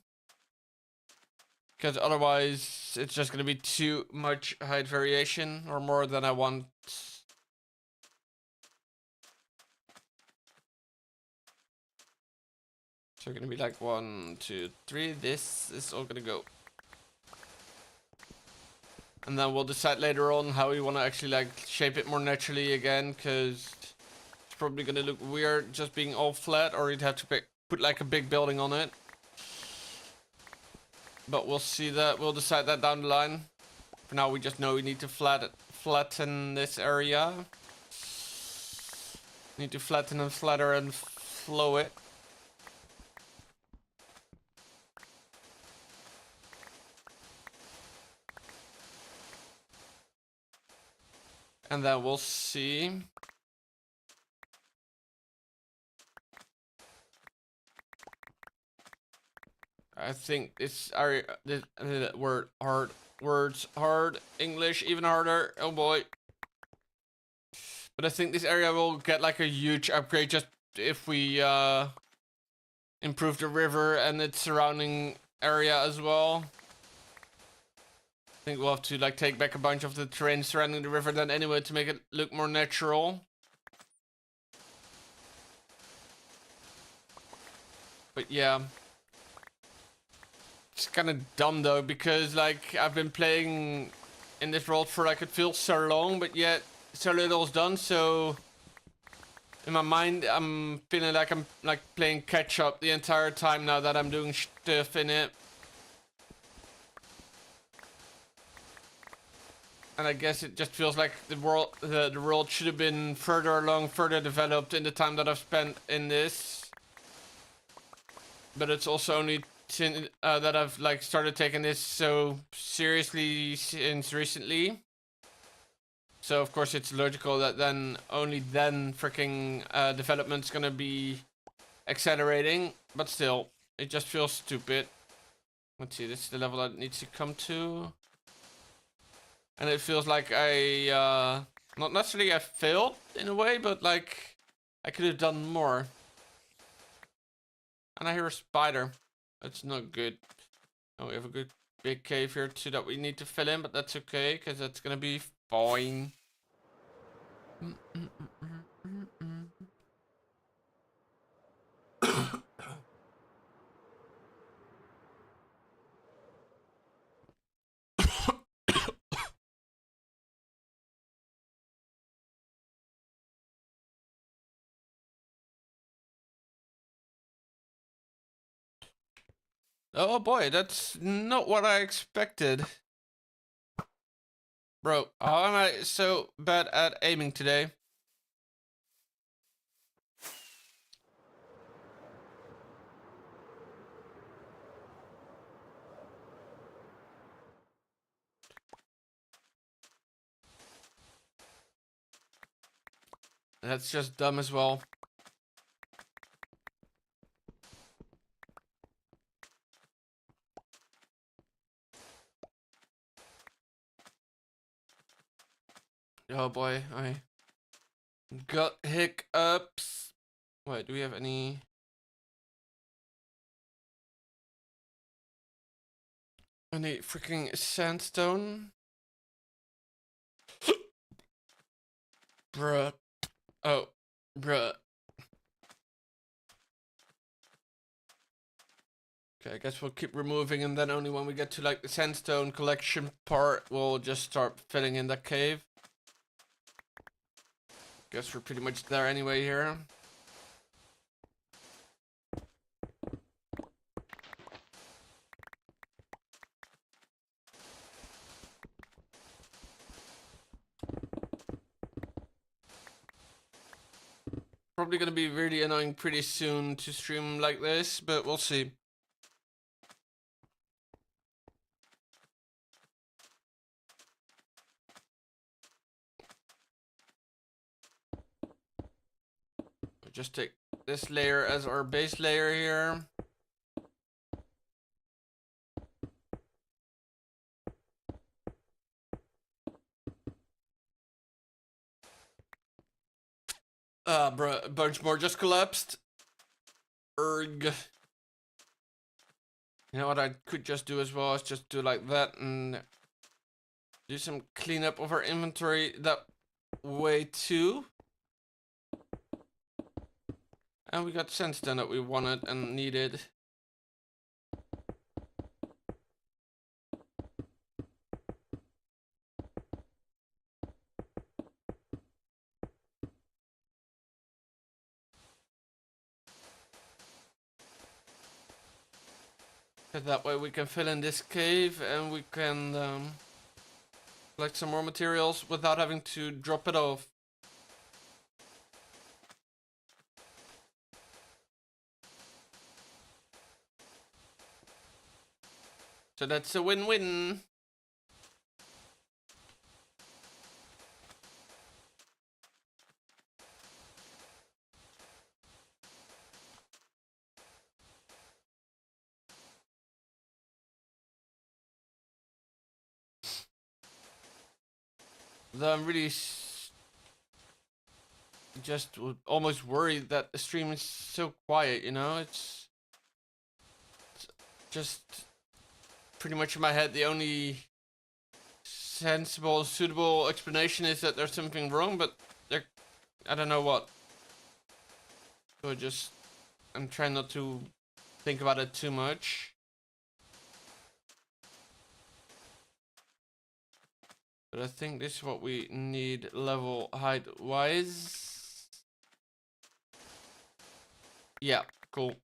Because otherwise it's just gonna be too much height variation, or more than I want. So we're gonna be like 1, 2, 3. This is all gonna go. And then we'll decide later on how we want to actually like shape it more naturally again, because it's probably gonna look weird just being all flat, or you'd have to put like a big building on it. But we'll see that. We'll decide that down the line. For now, we just know we need to flatten this area. Need to flatten and flatter and flow it. And then we'll see. I think this area, this words hard, English even harder. Oh boy. But I think this area will get like a huge upgrade just if we improve the river and its surrounding area as well. I think we'll have to like take back a bunch of the terrain surrounding the river then anyway to make it look more natural. But yeah. It's kind of dumb though, because like I've been playing in this world for like it feels so long, but yet so little's done. So in my mind, I'm feeling like I'm like playing catch up the entire time now that I'm doing stuff in it. And I guess it just feels like the world should have been further along, further developed in the time that I've spent in this. But it's also only since that I've like started taking this so seriously since recently. So of course it's logical that then only then freaking development's gonna be accelerating. But still, it just feels stupid. Let's see, this is the level that needs to come to. And it feels like I not necessarily I failed in a way, but like I could have done more. And I hear a spider. That's not good. Oh, we have a good big cave here too that we need to fill in, but that's okay, because that's gonna be fine. Oh boy, that's not what I expected. Bro, how am I so bad at aiming today? That's just dumb as well. Oh boy, I got hiccups. Wait, do we have any? Any freaking sandstone? Bruh. Oh, bruh. Okay, I guess we'll keep removing, and then only when we get to like the sandstone collection part, we'll just start filling in that cave. Guess we're pretty much there anyway here. Probably gonna be really annoying pretty soon to stream like this, but we'll see. We'll just take this layer as our base layer here. Bruh, a bunch more just collapsed. Erg. You know what I could just do as well is just do like that and do some cleanup of our inventory that way too. And we got sandstone that we wanted and needed. That way we can fill in this cave and we can collect some more materials without having to drop it off. So that's a win-win. Though I'm really just almost worried that the stream is so quiet, you know? It's just pretty much in my head the only sensible, suitable explanation is that there's something wrong, but there, I don't know what. So I'm trying not to think about it too much. But I think this is what we need level height wise. Yeah, cool.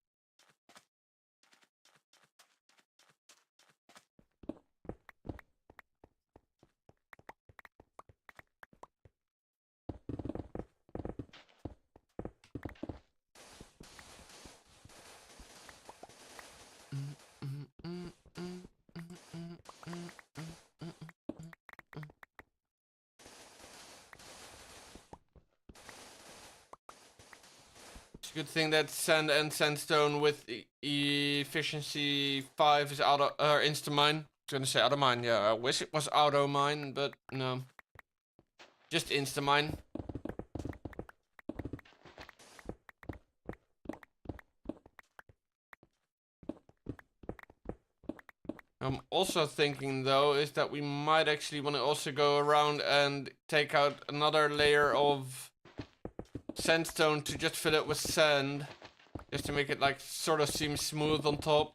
It's a good thing that sand and sandstone with efficiency 5 is auto insta mine. I was gonna say auto mine, yeah. I wish it was auto mine, but no. Just insta mine. I'm also thinking though is that we might actually want to also go around and take out another layer of sandstone to just fill it with sand, just to make it like sort of seem smooth on top.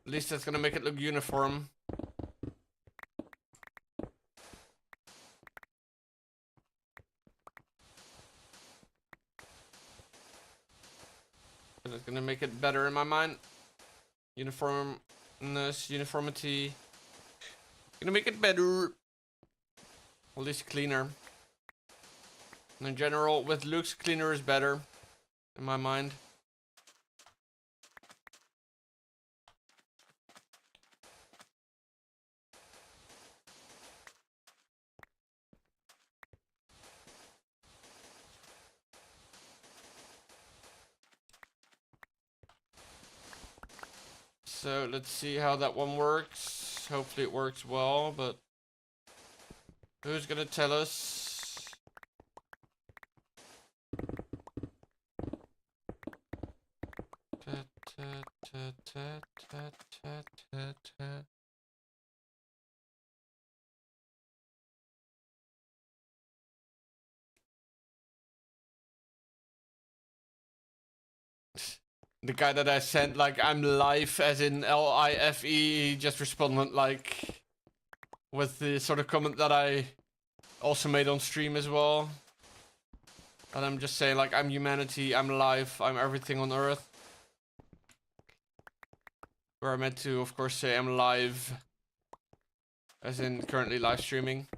At least that's gonna make it look uniform. And it's gonna make it better in my mind. Uniformness, uniformity. Gonna make it better. At least cleaner. And in general, with looks, cleaner is better. In my mind. So let's see how that one works. Hopefully it works well, but who's gonna tell us? The guy that I sent, like, I'm live, as in LIFE, he just responded, like, with the sort of comment that I also made on stream as well. And I'm just saying, like, I'm humanity, I'm live, I'm everything on Earth. Where I meant to, of course, say I'm live, as in currently live streaming.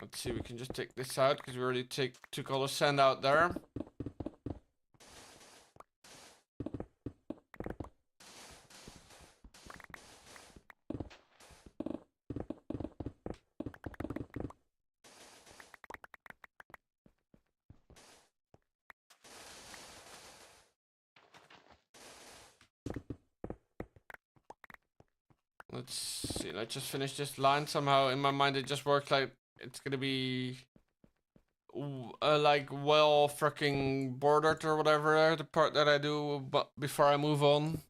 Let's see, we can just take this out, because we already took all the sand out there. Let's see, let's just finish this line. Somehow in my mind it just works like it's gonna be like well freaking bordered or whatever, the part that I do but before I move on.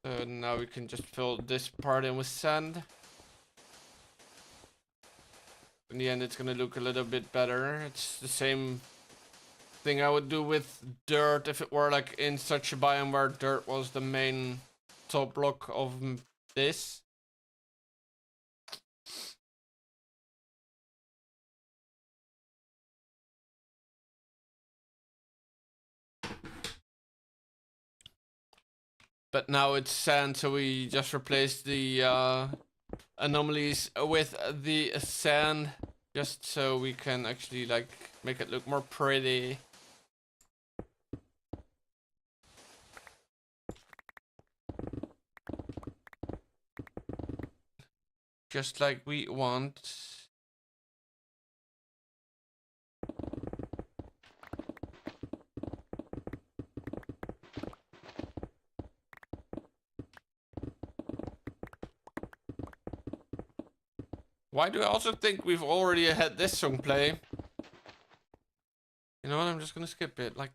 So now we can just fill this part in with sand. In the end it's gonna look a little bit better. It's the same thing I would do with dirt if it were like in such a biome where dirt was the main top block of this. But now it's sand, so we just replaced the anomalies with the sand, just so we can actually like make it look more pretty. Just like we want. Why do I also think we've already had this song play? You know what, I'm just gonna skip it. Like,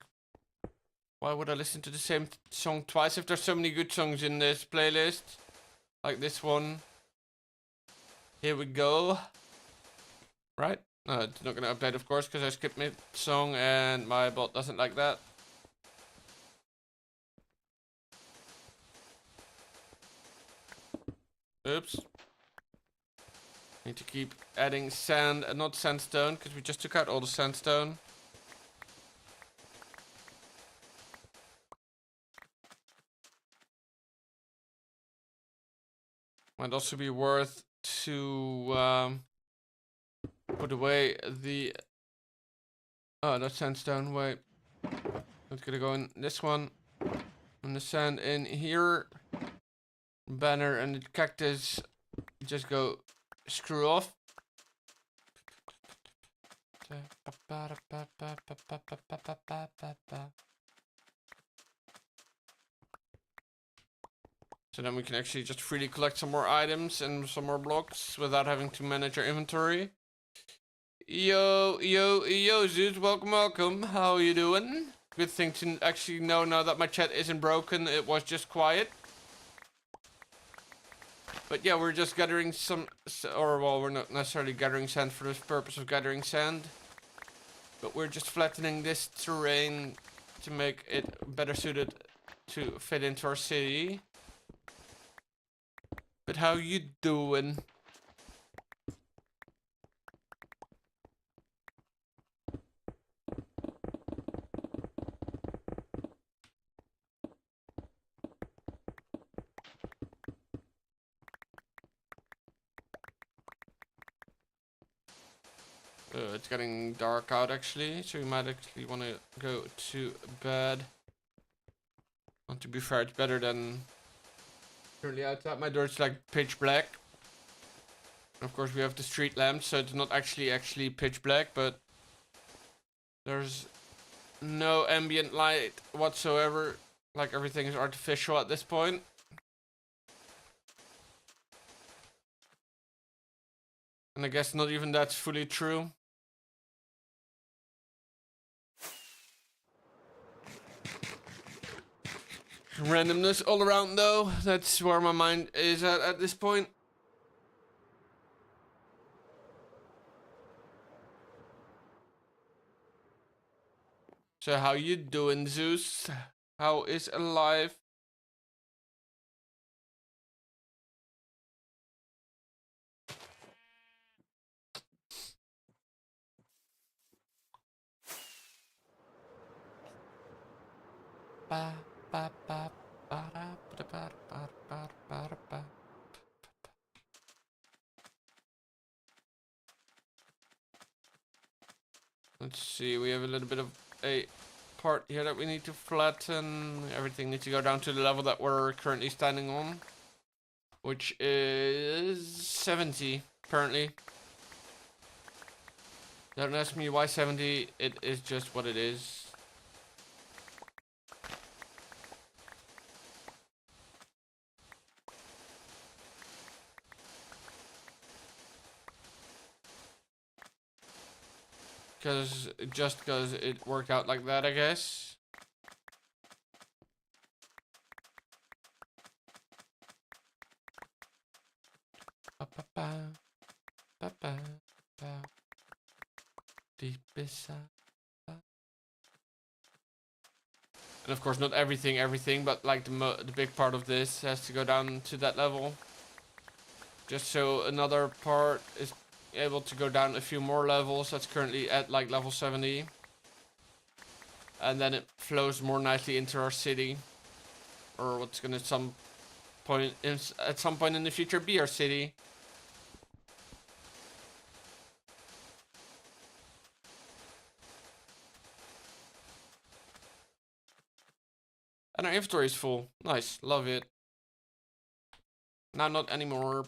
why would I listen to the same song twice if there's so many good songs in this playlist? Like this one. Here we go. Right? No, it's not gonna update, of course, because I skipped mid-song and my bot doesn't like that. Oops. Need to keep adding sand and not sandstone, because we just took out all the sandstone. Might also be worth to put away the... Oh, that's sandstone. Wait. It's gonna go in this one. And the sand in here. Banner and the cactus just go screw off. So then we can actually just freely collect some more items and some more blocks without having to manage our inventory. Yo, Zeus, welcome. How are you doing? Good thing to actually know now that my chat isn't broken, it was just quiet. But yeah, we're just gathering some, or well, we're not necessarily gathering sand for the purpose of gathering sand. But we're just flattening this terrain to make it better suited to fit into our city. But how you doing? It's getting dark out actually, so we might actually want to go to bed. And to be fair, it's better than currently outside my door. It's like pitch black. Of course, we have the street lamps, so it's not actually pitch black, but there's no ambient light whatsoever. Like everything is artificial at this point. And I guess not even that's fully true. Randomness all around though. That's where my mind is at this point. So how you doing, Zeus? How is alive? Ba, ba, ba, ba, da, ba, ba, ba, ba, ba, ba. Let's see, we have a little bit of a part here that we need to flatten. Everything needs to go down to the level that we're currently standing on, which is 70 currently. Don't ask me why 70, it is just what it is. Just because it worked out like that, I guess. Deep inside. And of course, not everything, but like the big part of this has to go down to that level. Just so another part is able to go down a few more levels. That's currently at like level 70. And then it flows more nicely into our city. Or what's gonna at some point in the future be our city. And our inventory is full. Nice, love it. Now not anymore.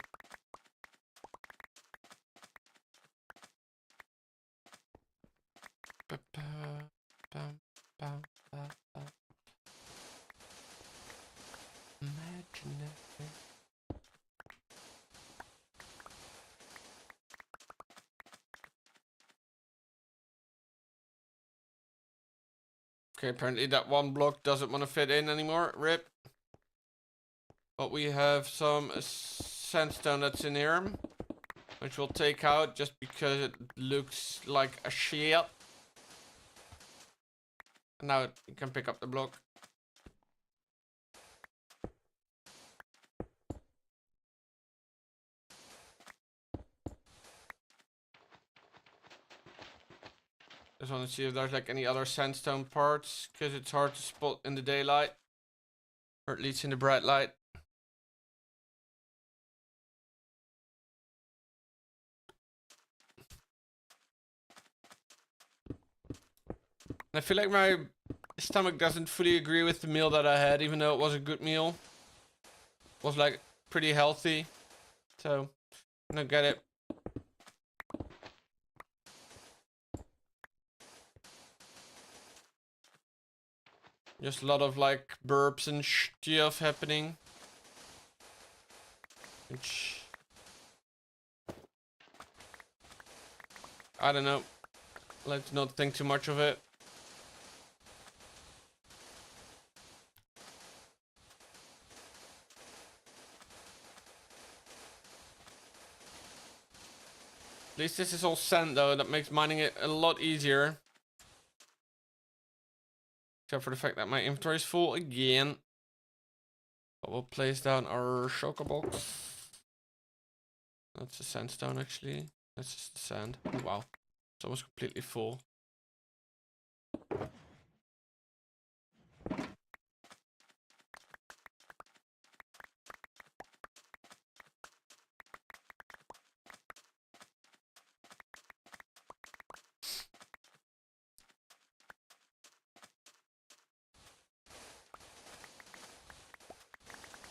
Imaginary. Okay, apparently that one block doesn't want to fit in anymore. Rip. But we have some sandstone that's in here, which we'll take out just because it looks like a shit. And now you can pick up the block. Just want to see if there's like any other sandstone parts, because it's hard to spot in the daylight, or at least in the bright light. I feel like my stomach doesn't fully agree with the meal that I had, even though it was a good meal. It was like pretty healthy, so I don't get it. Just a lot of like burps and stuff happening. Which, I don't know. Let's not think too much of it. At least this is all sand though, that makes mining it a lot easier. Except for the fact that my inventory is full again. But we'll place down our shulker box. That's the sandstone actually. That's just the sand. Oh, wow. It's almost completely full.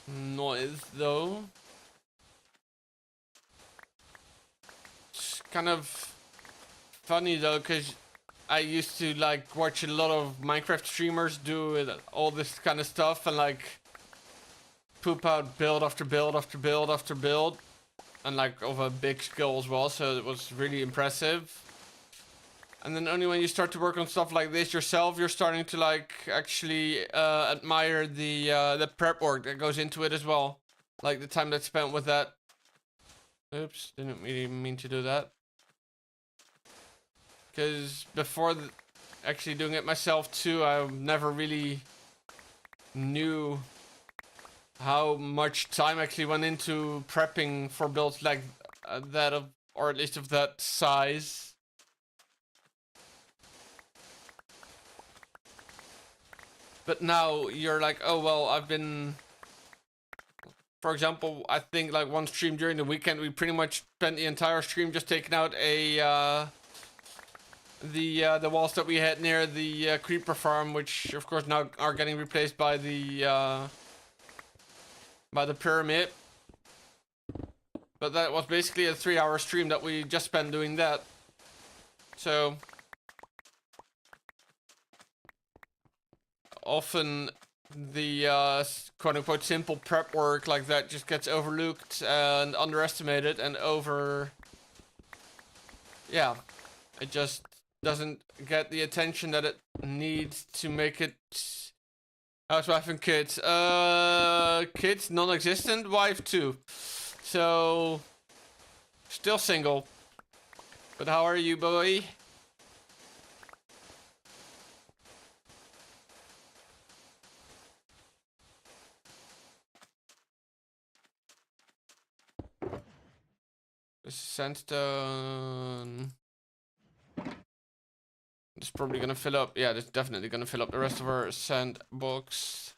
Noise though. It's kind of funny though, because I used to like watch a lot of Minecraft streamers do all this kind of stuff and like poop out build after build after build after build, and like of a big scale as well, so it was really impressive. And then only when you start to work on stuff like this yourself, you're starting to like actually admire the prep work that goes into it as well. Like the time that's spent with that. Oops, didn't really mean to do that. Because before actually doing it myself too, I never really knew how much time actually went into prepping for builds like that, or at least of that size. But now you're like, oh well, I've been, for example, I think like one stream during the weekend, we pretty much spent the entire stream just taking out the walls that we had near the creeper farm, which of course now are getting replaced by the pyramid. But that was basically a 3-hour stream that we just spent doing that. So often the quote-unquote simple prep work like that just gets overlooked and underestimated and yeah, it just doesn't get the attention that it needs to make it. Housewife and kids. Kids non-existent, wife too. So still single. But how are you, boy? This is sandstone. It's probably gonna fill up. Yeah, it's definitely gonna fill up the rest of our sandbox.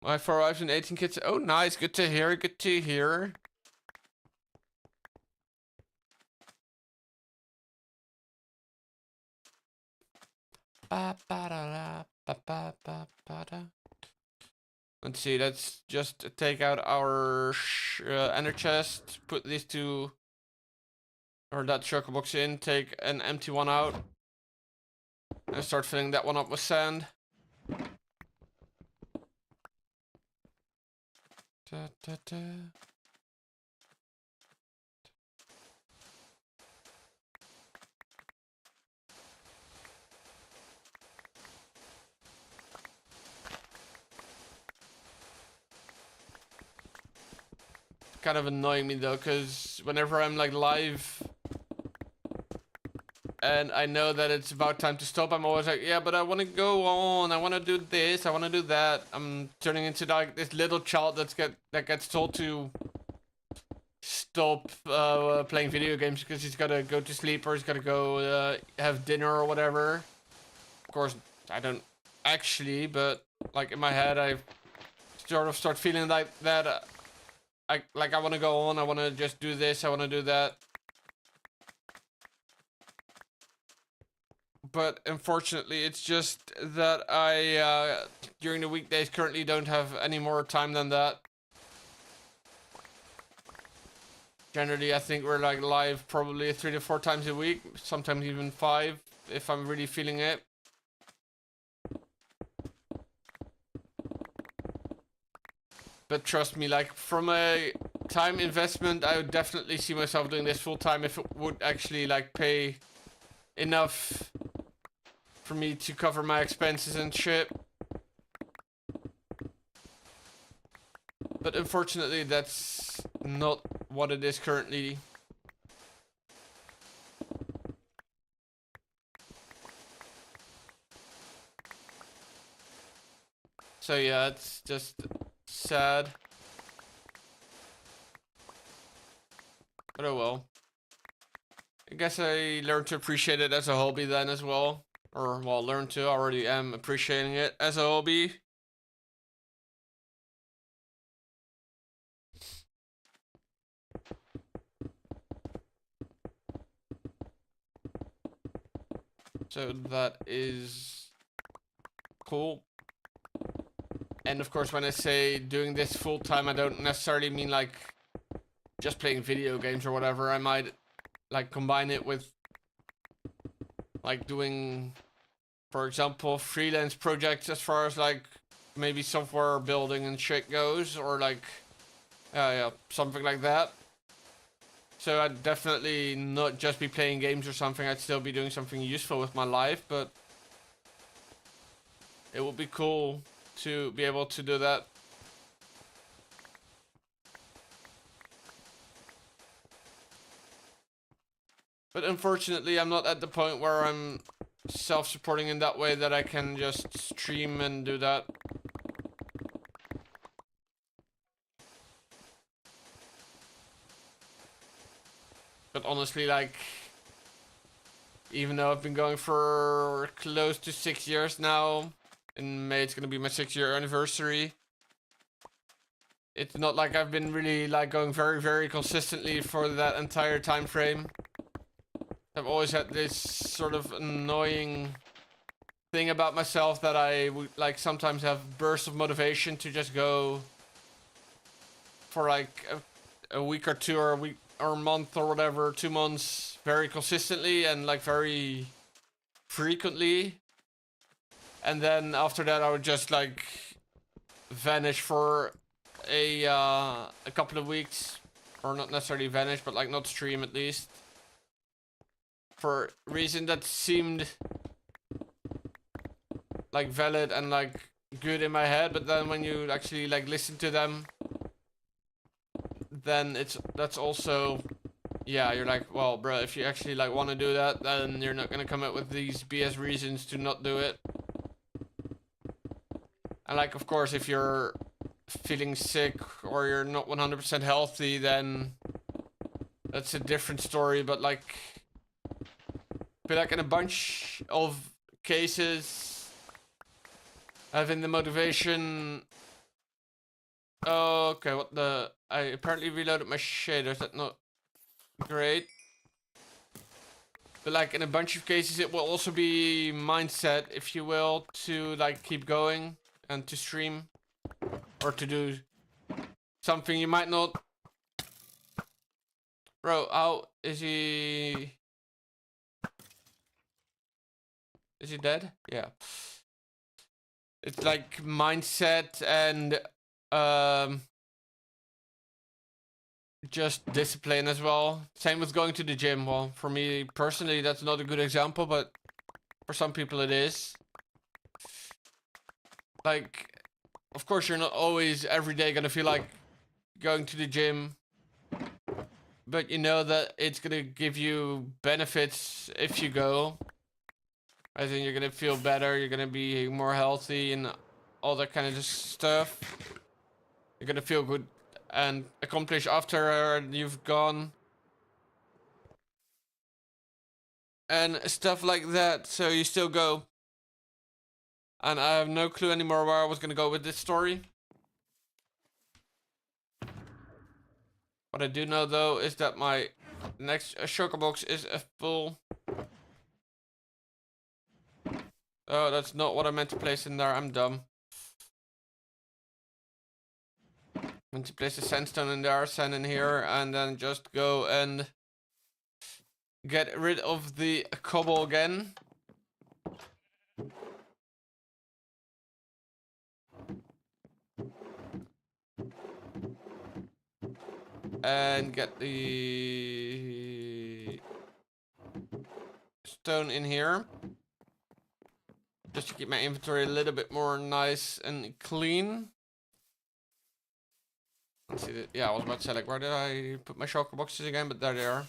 My 4 wives and 18 kids. Oh, nice. Good to hear. Good to hear. Let's see. Let's just take out our ender chest. Put these two, or that shulker box in. Take an empty one out. And start filling that one up with sand. Da, da, da. Kind of annoying me though, because whenever I'm like live and I know that it's about time to stop, I'm always like, yeah, but I want to go on, I want to do this, I want to do that. I'm turning into like this little child that gets told to stop playing video games because he's gotta go to sleep or he's gotta go have dinner or whatever. Of course, I don't actually, but like in my head, I sort of start feeling like that. I want to go on, I want to just do this, I want to do that. But unfortunately, it's just that I, during the weekdays, currently don't have any more time than that. Generally, I think we're like live probably 3 to 4 times a week, sometimes even 5, if I'm really feeling it. But trust me, like, from a time investment, I would definitely see myself doing this full time if it would actually, like, pay enough for me to cover my expenses and shit. But unfortunately, that's not what it is currently. So yeah, it's just sad. But oh well. I guess I learned to appreciate it as a hobby then as well. Or, well, learn to. I already am appreciating it as a hobby. So that is cool. And of course, when I say doing this full time, I don't necessarily mean like just playing video games or whatever. I might like combine it with like doing, for example, freelance projects as far as like maybe software building and shit goes, or like yeah, something like that. So I'd definitely not just be playing games or something. I'd still be doing something useful with my life, but it would be cool to be able to do that. But unfortunately, I'm not at the point where I'm self-supporting in that way that I can just stream and do that. But honestly, like, even though I've been going for close to 6 years now, in May it's gonna be my 6-year anniversary. It's not like I've been really like going very, very consistently for that entire time frame. I've always had this sort of annoying thing about myself that I would like sometimes have bursts of motivation to just go for like a week or two or a week or a month or whatever, 2 months very consistently and like very frequently. And then after that I would just like vanish for a couple of weeks, or not necessarily vanish, but like not stream at least, for a reason that seemed like valid and like good in my head, but then when you actually like listen to them, then that's also, yeah, you're like, well, bro, if you actually like want to do that, then you're not gonna come up with these BS reasons to not do it. And like, of course, if you're feeling sick or you're not 100% healthy, then that's a different story. But like, I feel like in a bunch of cases, having the motivation Okay, what the... I apparently reloaded my shaders. That's not great. But like in a bunch of cases, it will also be mindset, if you will, to like keep going and to stream or to do something you might not. Bro, how is he? Is he dead? Yeah. It's like mindset and just discipline as well. Same with going to the gym. Well, for me personally, that's not a good example, but for some people it is. Like, of course, you're not always every day gonna feel like going to the gym, but you know that it's gonna give you benefits if you go. I think you're gonna feel better, you're gonna be more healthy and all that kind of stuff. You're gonna feel good and accomplish after you've gone. And stuff like that, so you still go. And I have no clue anymore where I was gonna go with this story. What I do know though is that my next shulker box is a full. Oh, that's not what I meant to place in there. I'm dumb. I meant to place the sandstone in there, sand in here, and then just go and get rid of the cobble again. And get the stone in here. Just to keep my inventory a little bit more nice and clean. Let's see. Yeah, I was about to say, like, where did I put my shulker boxes again? But there they are.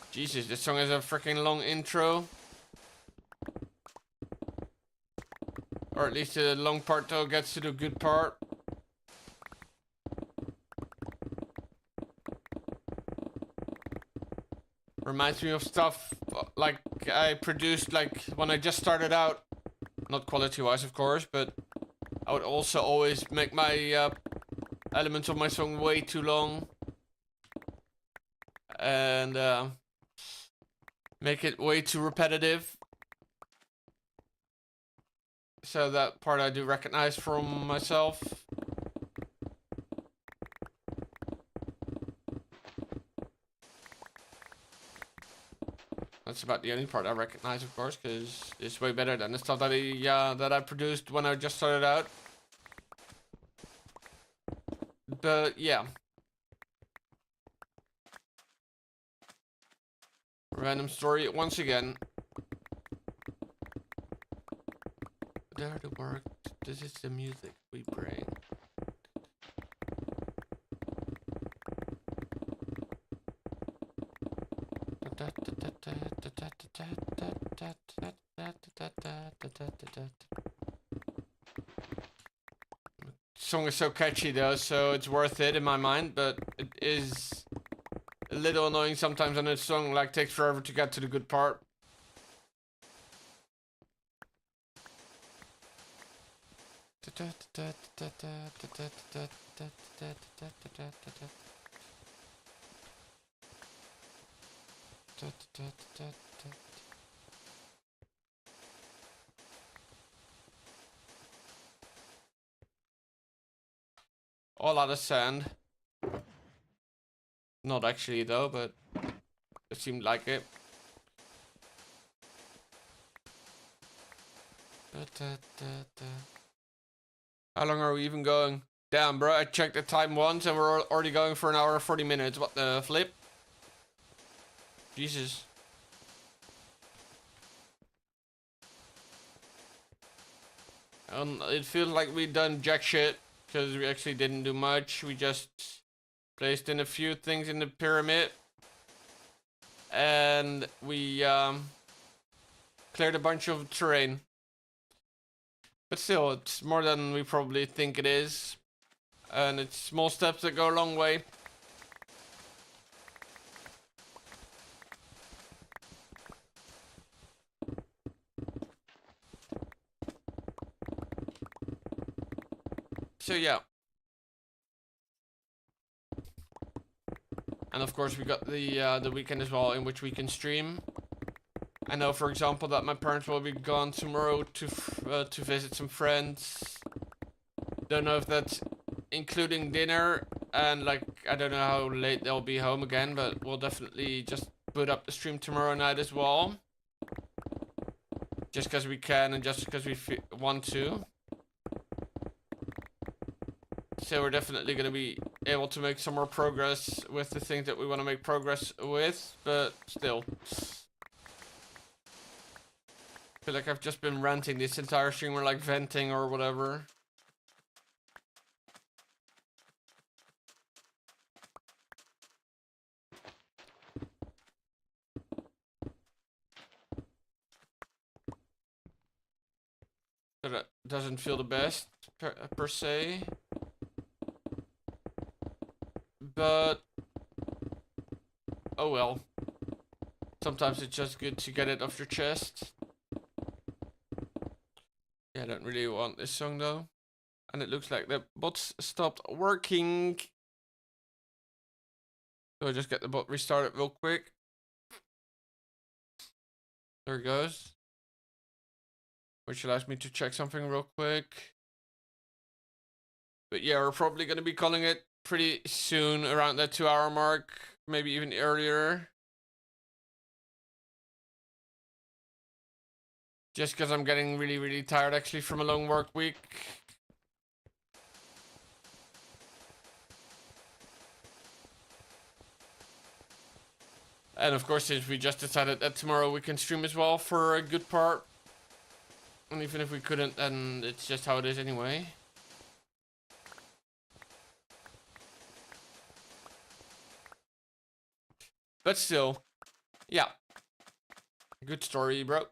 Jesus, this song is a freaking long intro. Or at least the long part though gets to the good part. Reminds me of stuff like I produced like when I just started out. Not quality wise of course, but I would also always make my elements of my song way too long. And make it way too repetitive. So that part I do recognize from myself. That's about the only part I recognize, of course, because it's way better than the stuff that I produced when I just started out. But yeah. Random story once again. There to work. This is the music we bring. Song is so catchy though, so it's worth it in my mind, but it is a little annoying sometimes when a song like takes forever to get to the good part. All out of sand. Not actually though, but it seemed like it. How long are we even going? Damn, bro, I checked the time once and we're already going for an hour and 40 minutes. What the flip? Jesus. It feels like we done jack shit because we actually didn't do much. We just placed in a few things in the pyramid and we cleared a bunch of terrain. But still, it's more than we probably think it is. And it's small steps that go a long way. So yeah. And of course we got the weekend as well in which we can stream. I know, for example, that my parents will be gone tomorrow to visit some friends. Don't know if that's including dinner, and like I don't know how late they'll be home again, but we'll definitely just put up the stream tomorrow night as well. Just because we can and just because we want to. So we're definitely going to be able to make some more progress with the things that we want to make progress with, but still. I feel like I've just been ranting this entire stream, or like venting or whatever. But it doesn't feel the best per se. But oh well. Sometimes it's just good to get it off your chest. Yeah, I don't really want this song though. And it looks like the bots stopped working. So I just get the bot restarted real quick. There it goes. Which allows me to check something real quick. But yeah, we're probably going to be calling it pretty soon, around that 2-hour mark. Maybe even earlier. Just because I'm getting really, really tired actually from a long work week. And of course, since we just decided that tomorrow we can stream as well for a good part. And even if we couldn't, then it's just how it is anyway. But still, yeah. Good story, bro.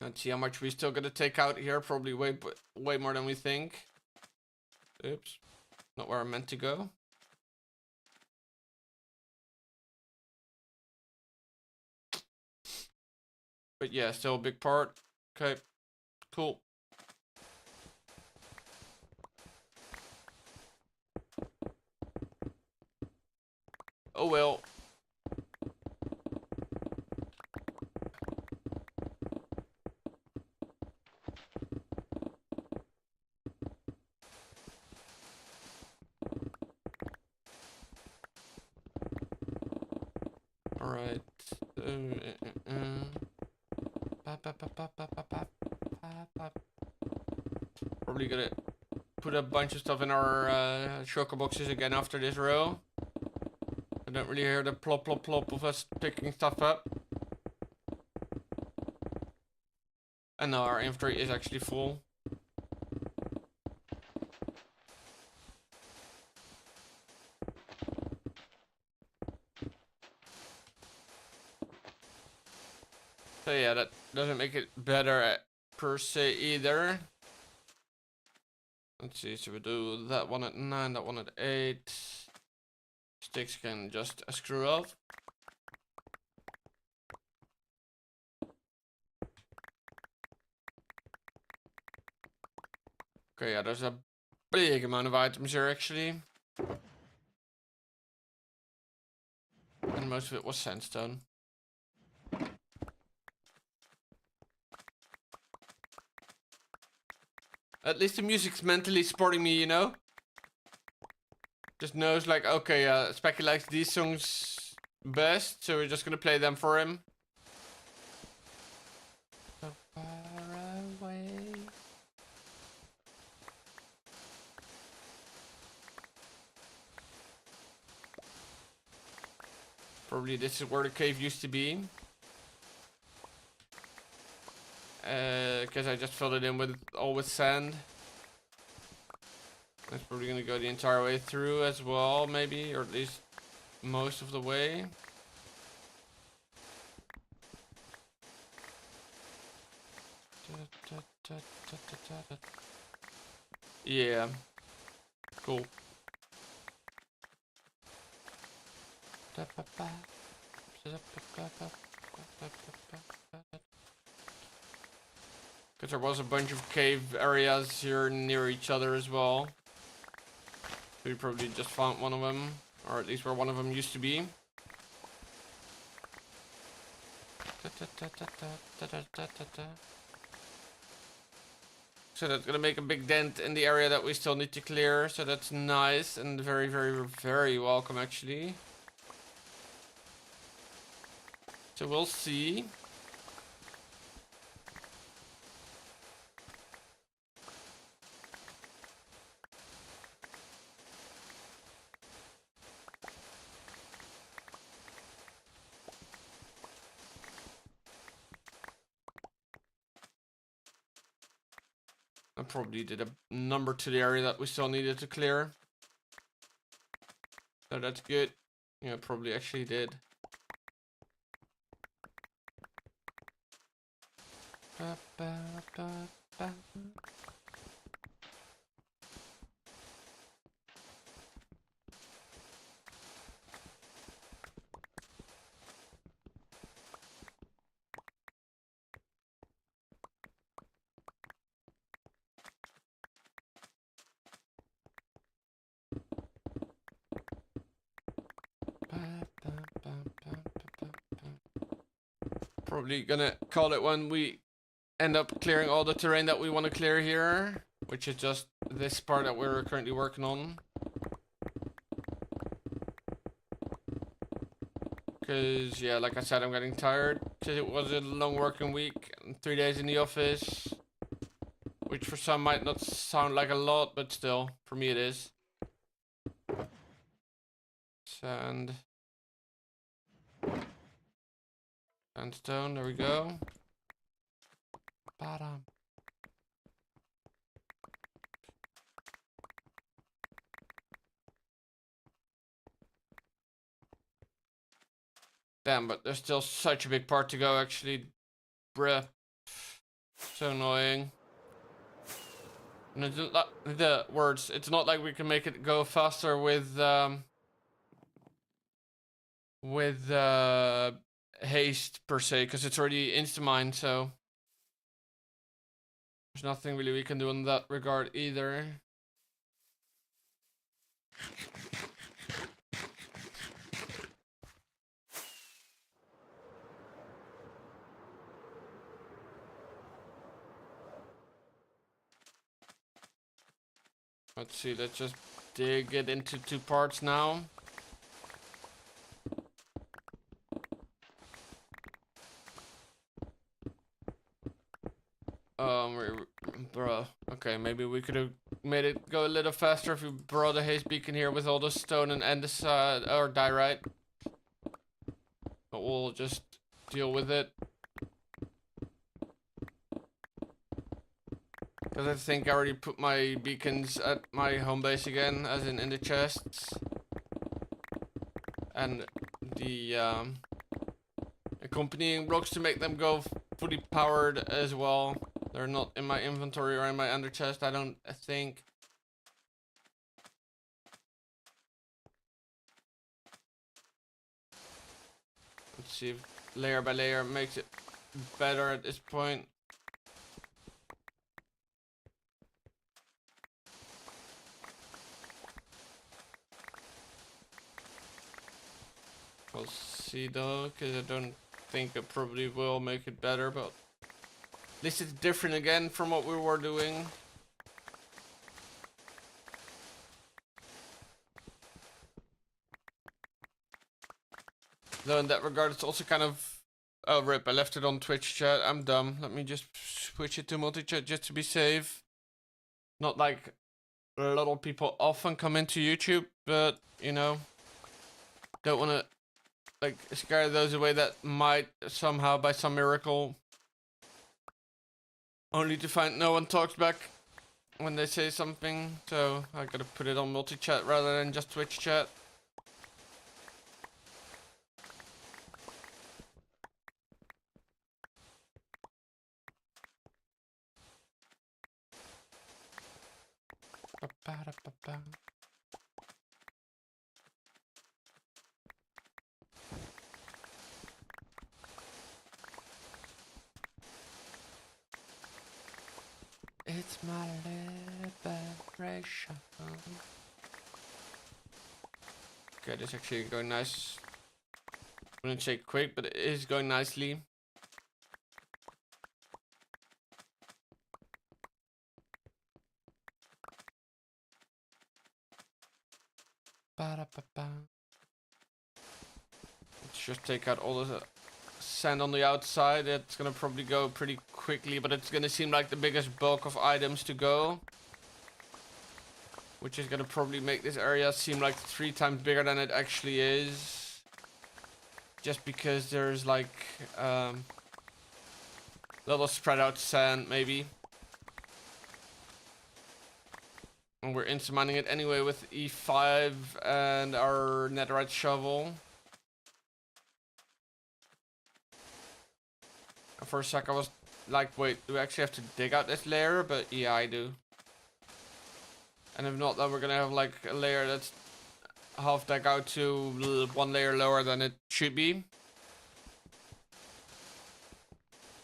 Let's see how much we still gonna take out here. Probably way more than we think. Oops. Not where I meant to go. But yeah, still a big part. Okay. Cool. Oh well. Alright. Probably gonna put a bunch of stuff in our shulker boxes again after this row. I don't really hear the plop plop plop of us picking stuff up. And now our inventory is actually full. So yeah, that doesn't make it better per se either. Let's see, so we do that one at 9, that one at 8. Sticks can just screw up. Okay, yeah, there's a big amount of items here actually. And most of it was sandstone. At least the music's mentally supporting me, you know? Just knows like, okay, Specky likes these songs best, so we're just gonna play them for him. So far away. Probably this is where the cave used to be. Because I just filled it in with all with sand. That's probably gonna go the entire way through as well, maybe, or at least most of the way. Yeah. Cool. Because there was a bunch of cave areas here near each other as well. We probably just found one of them, or at least where one of them used to be. So that's gonna make a big dent in the area that we still need to clear, so that's nice and very, very, very welcome actually. So we'll see. I probably did a number to the area that we still needed to clear. So that's good. Yeah, probably actually did. Probably gonna call it when we end up clearing all the terrain that we want to clear here, which is just this part that we're currently working on. Because, yeah, like I said, I'm getting tired. Because it was a long working week, and 3 days in the office. Which for some might not sound like a lot, but still, for me it is. Sand. Sandstone, there we go. Bottom. Damn, but there's still such a big part to go, actually. Bruh. So annoying. And it's not the words. It's not like we can make it go faster with haste per se, because it's already insta-mine, so there's nothing really we can do in that regard either. Let's see, let's just dig it into 2 parts now. Bro, okay, maybe we could have made it go a little faster if we brought a haze beacon here with all the stone and andesite or diorite. But we'll just deal with it. Because I think I already put my beacons at my home base again, as in the chests. And the accompanying blocks to make them go fully powered as well. They're not in my inventory or in my under chest, I don't think. Let's see if layer by layer makes it better at this point. We'll see though, because I don't think it probably will make it better, but this is different again from what we were doing. Though in that regard, it's also kind of... Oh, rip, I left it on Twitch chat. I'm dumb. Let me just switch it to multi-chat just to be safe. Not like a lot of people often come into YouTube, but, you know, don't want to, like, scare those away that might somehow, by some miracle, only to find no one talks back when they say something. So I gotta put it on multi-chat rather than just Twitch chat. It's my liberation. Okay, this is actually going nice. I wouldn't say quick, but it is going nicely. Ba-da-ba-ba. Let's just take out all the sand on the outside. It's gonna probably go pretty quickly, but it's gonna seem like the biggest bulk of items to go, which is gonna probably make this area seem like 3 times bigger than it actually is, just because there's like little spread out sand maybe, and we're instant mining it anyway with E5 and our netherite shovel. For a sec I was like, wait, do we actually have to dig out this layer? But yeah, I do. And if not, then we're gonna have like a layer that's half dug out to 1 layer lower than it should be.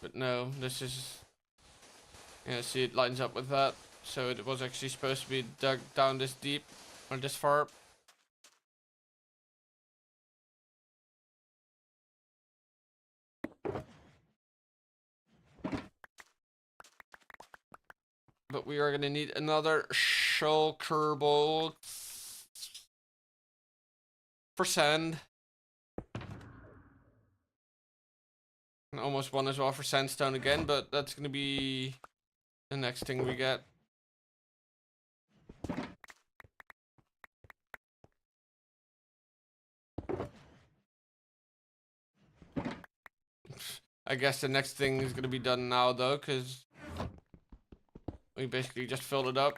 But no, this is... Yeah, see, it lines up with that. So it was actually supposed to be dug down this deep, or this far. But we are gonna need another shulker bolt for sand. And almost one as well for sandstone again, but that's gonna be the next thing we get. I guess the next thing is gonna be done now though, because we basically just filled it up.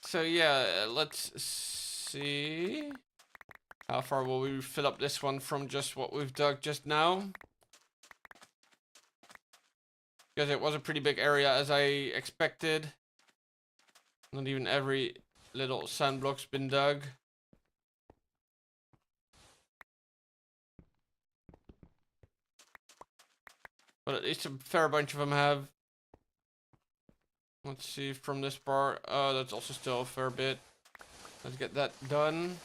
So yeah, let's see. How far will we fill up this one from just what we've dug just now? Because it was a pretty big area as I expected. Not even every little sand block's been dug. But at least a fair bunch of them have. Let's see from this bar. Oh, that's also still a fair bit. Let's get that done.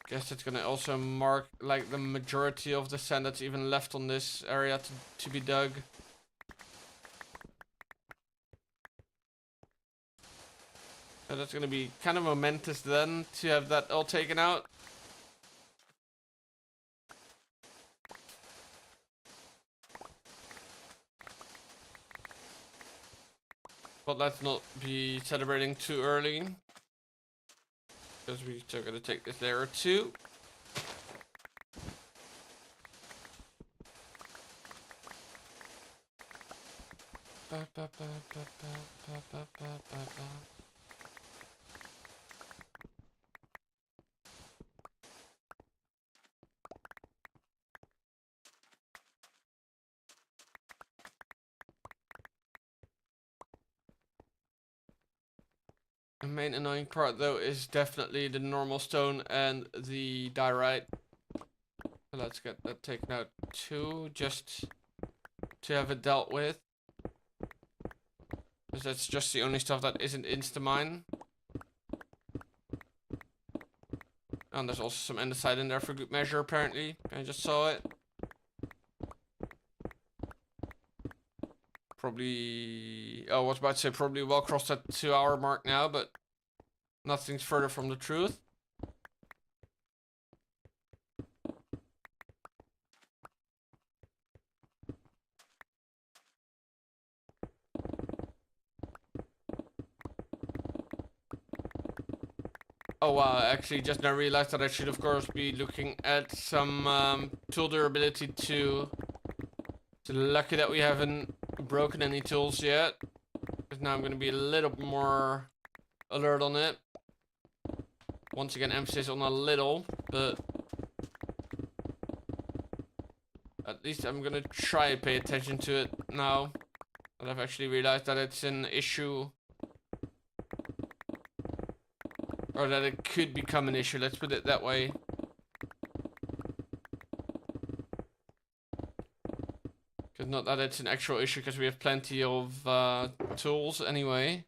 Guess it's gonna also mark like the majority of the sand that's even left on this area to be dug. So that's gonna be kind of momentous then to have that all taken out. But let's not be celebrating too early, because we still gotta take this layer too. The main annoying part though is definitely the normal stone and the diorite. Let's get that taken out too, just to have it dealt with. Because that's just the only stuff that isn't insta-mine. And there's also some andesite in there for good measure apparently. I just saw it. Probably... Oh, I was about to say probably well crossed that 2-hour mark now, but nothing's further from the truth. Oh wow, actually just now realized that I should of course be looking at some tool durability too. So lucky that we haven't broken any tools yet, because now I'm going to be a little more alert on it. Once again, emphasis on a little, but at least I'm going to try to pay attention to it now that I've actually realized that it's an issue, or that it could become an issue, let's put it that way. Cause not that it's an actual issue, because we have plenty of tools anyway.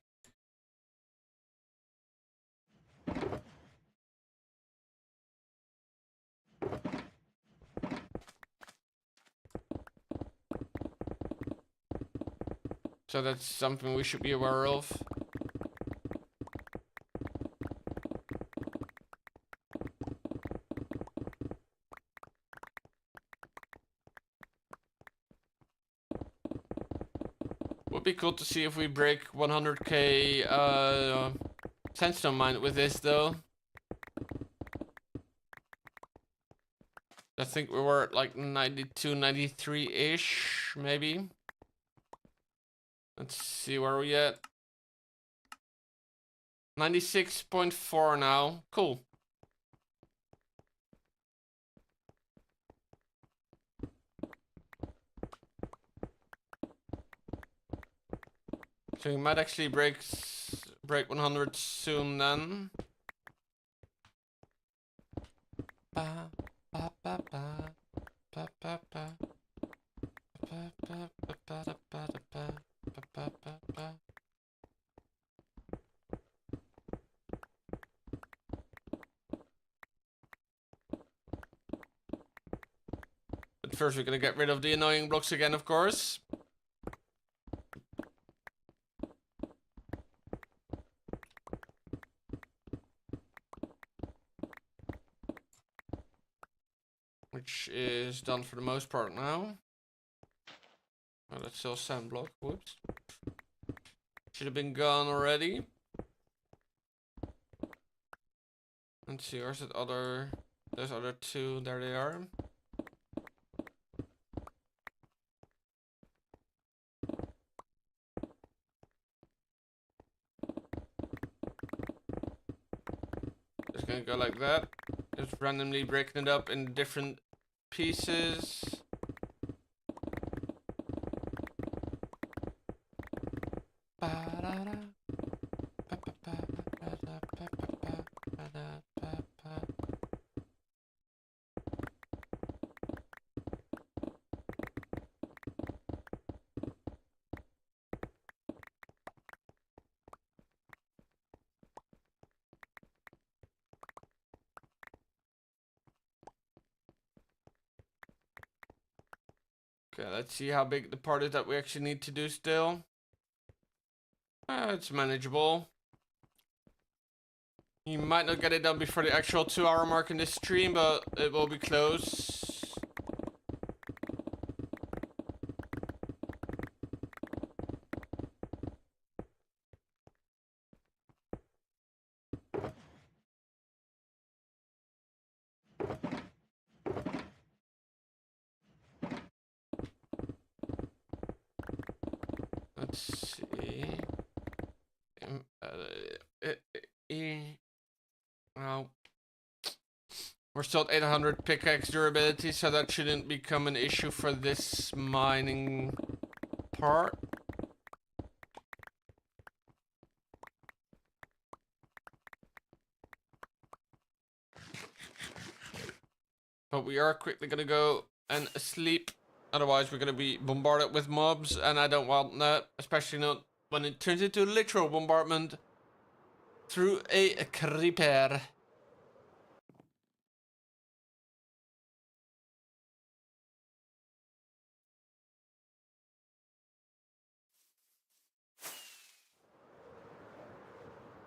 So that's something we should be aware of. Would be cool to see if we break 100k sandstone mine with this though. I think we were at like 92, 93-ish, maybe. Let's see where we at. 96.4 now. Cool. So we might actually break 100 soon then. Ba, ba, ba, ba, ba, ba, ba. Ba, ba, ba, ba, ba, ba, ba, ba, ba, ba. But first we're gonna get rid of the annoying blocks again, of course. Which is done for the most part now. Oh, that's still sand block. Whoops. Should have been gone already. Let's see, where's that other... Those other two, there they are. Just gonna go like that. Just randomly breaking it up in different pieces. Okay, let's see how big the part is that we actually need to do still. It's manageable. You might not get it done before the actual 2-hour mark in this stream, but it will be close. Let's see. Well, we're still at 800 pickaxe durability, so that shouldn't become an issue for this mining part. But we are quickly gonna go and sleep. Otherwise, we're gonna be bombarded with mobs, and I don't want that, especially not when it turns into literal bombardment through a creeper.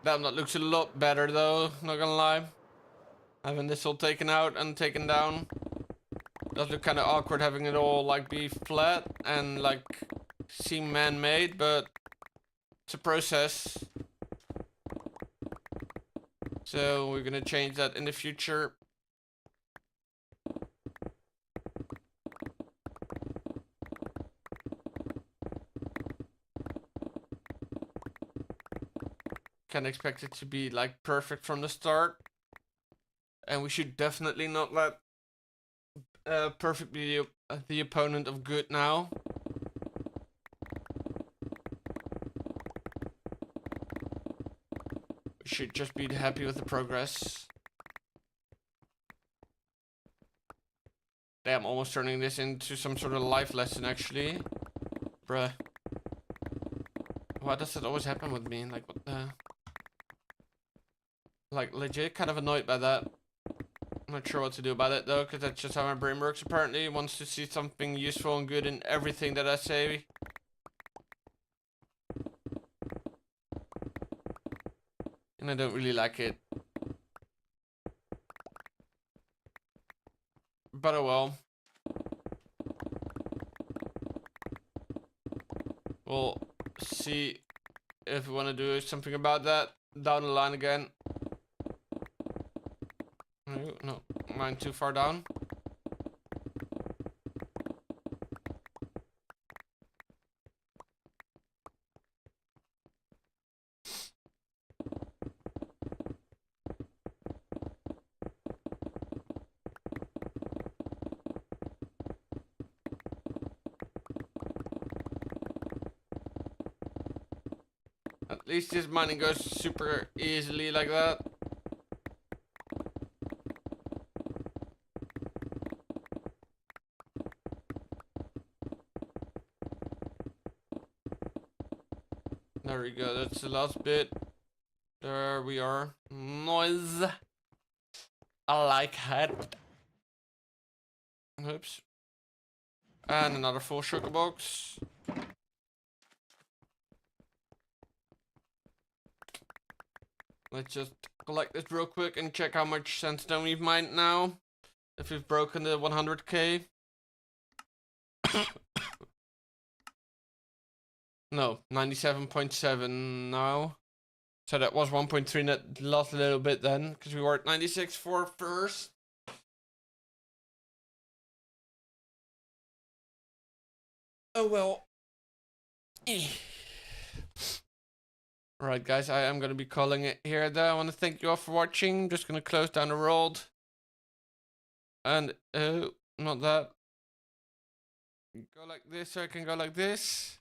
Damn, that looks a lot better though, not gonna lie. Having this all taken out and taken down. Does look kind of awkward having it all like be flat and like seem man-made, but it's a process. So we're gonna change that in the future. Can't expect it to be like perfect from the start. And we should definitely not let perfect be the opponent of good now. We should just be happy with the progress. Damn, almost turning this into some sort of life lesson, actually. Bruh. Why does that always happen with me? Like, what the... Like, legit kind of annoyed by that. I'm not sure what to do about it, though, because that's just how my brain works, apparently. It wants to see something useful and good in everything that I say. And I don't really like it. But oh well. We'll see if we want to do something about that down the line again. No, mine too far down. At least this mining goes super easily like that. There we go, that's the last bit. There we are. Noise. I like it. Oops. And another full sugar box. Let's just collect this real quick and check how much sandstone we've mined now. If we've broken the 100k. No, 97.7 now. So that was 1.3 and that lost a little bit then, because we were at 96 for first. Oh well. Alright guys, I am going to be calling it here though. I want to thank you all for watching. I'm just going to close down the world. And, not that. Go like this, so I can go like this.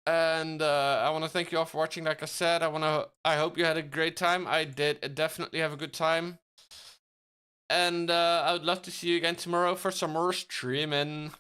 And I want to thank you all for watching. Like I said, I hope you had a great time. I did definitely have a good time. And I would love to see you again tomorrow for some more streaming.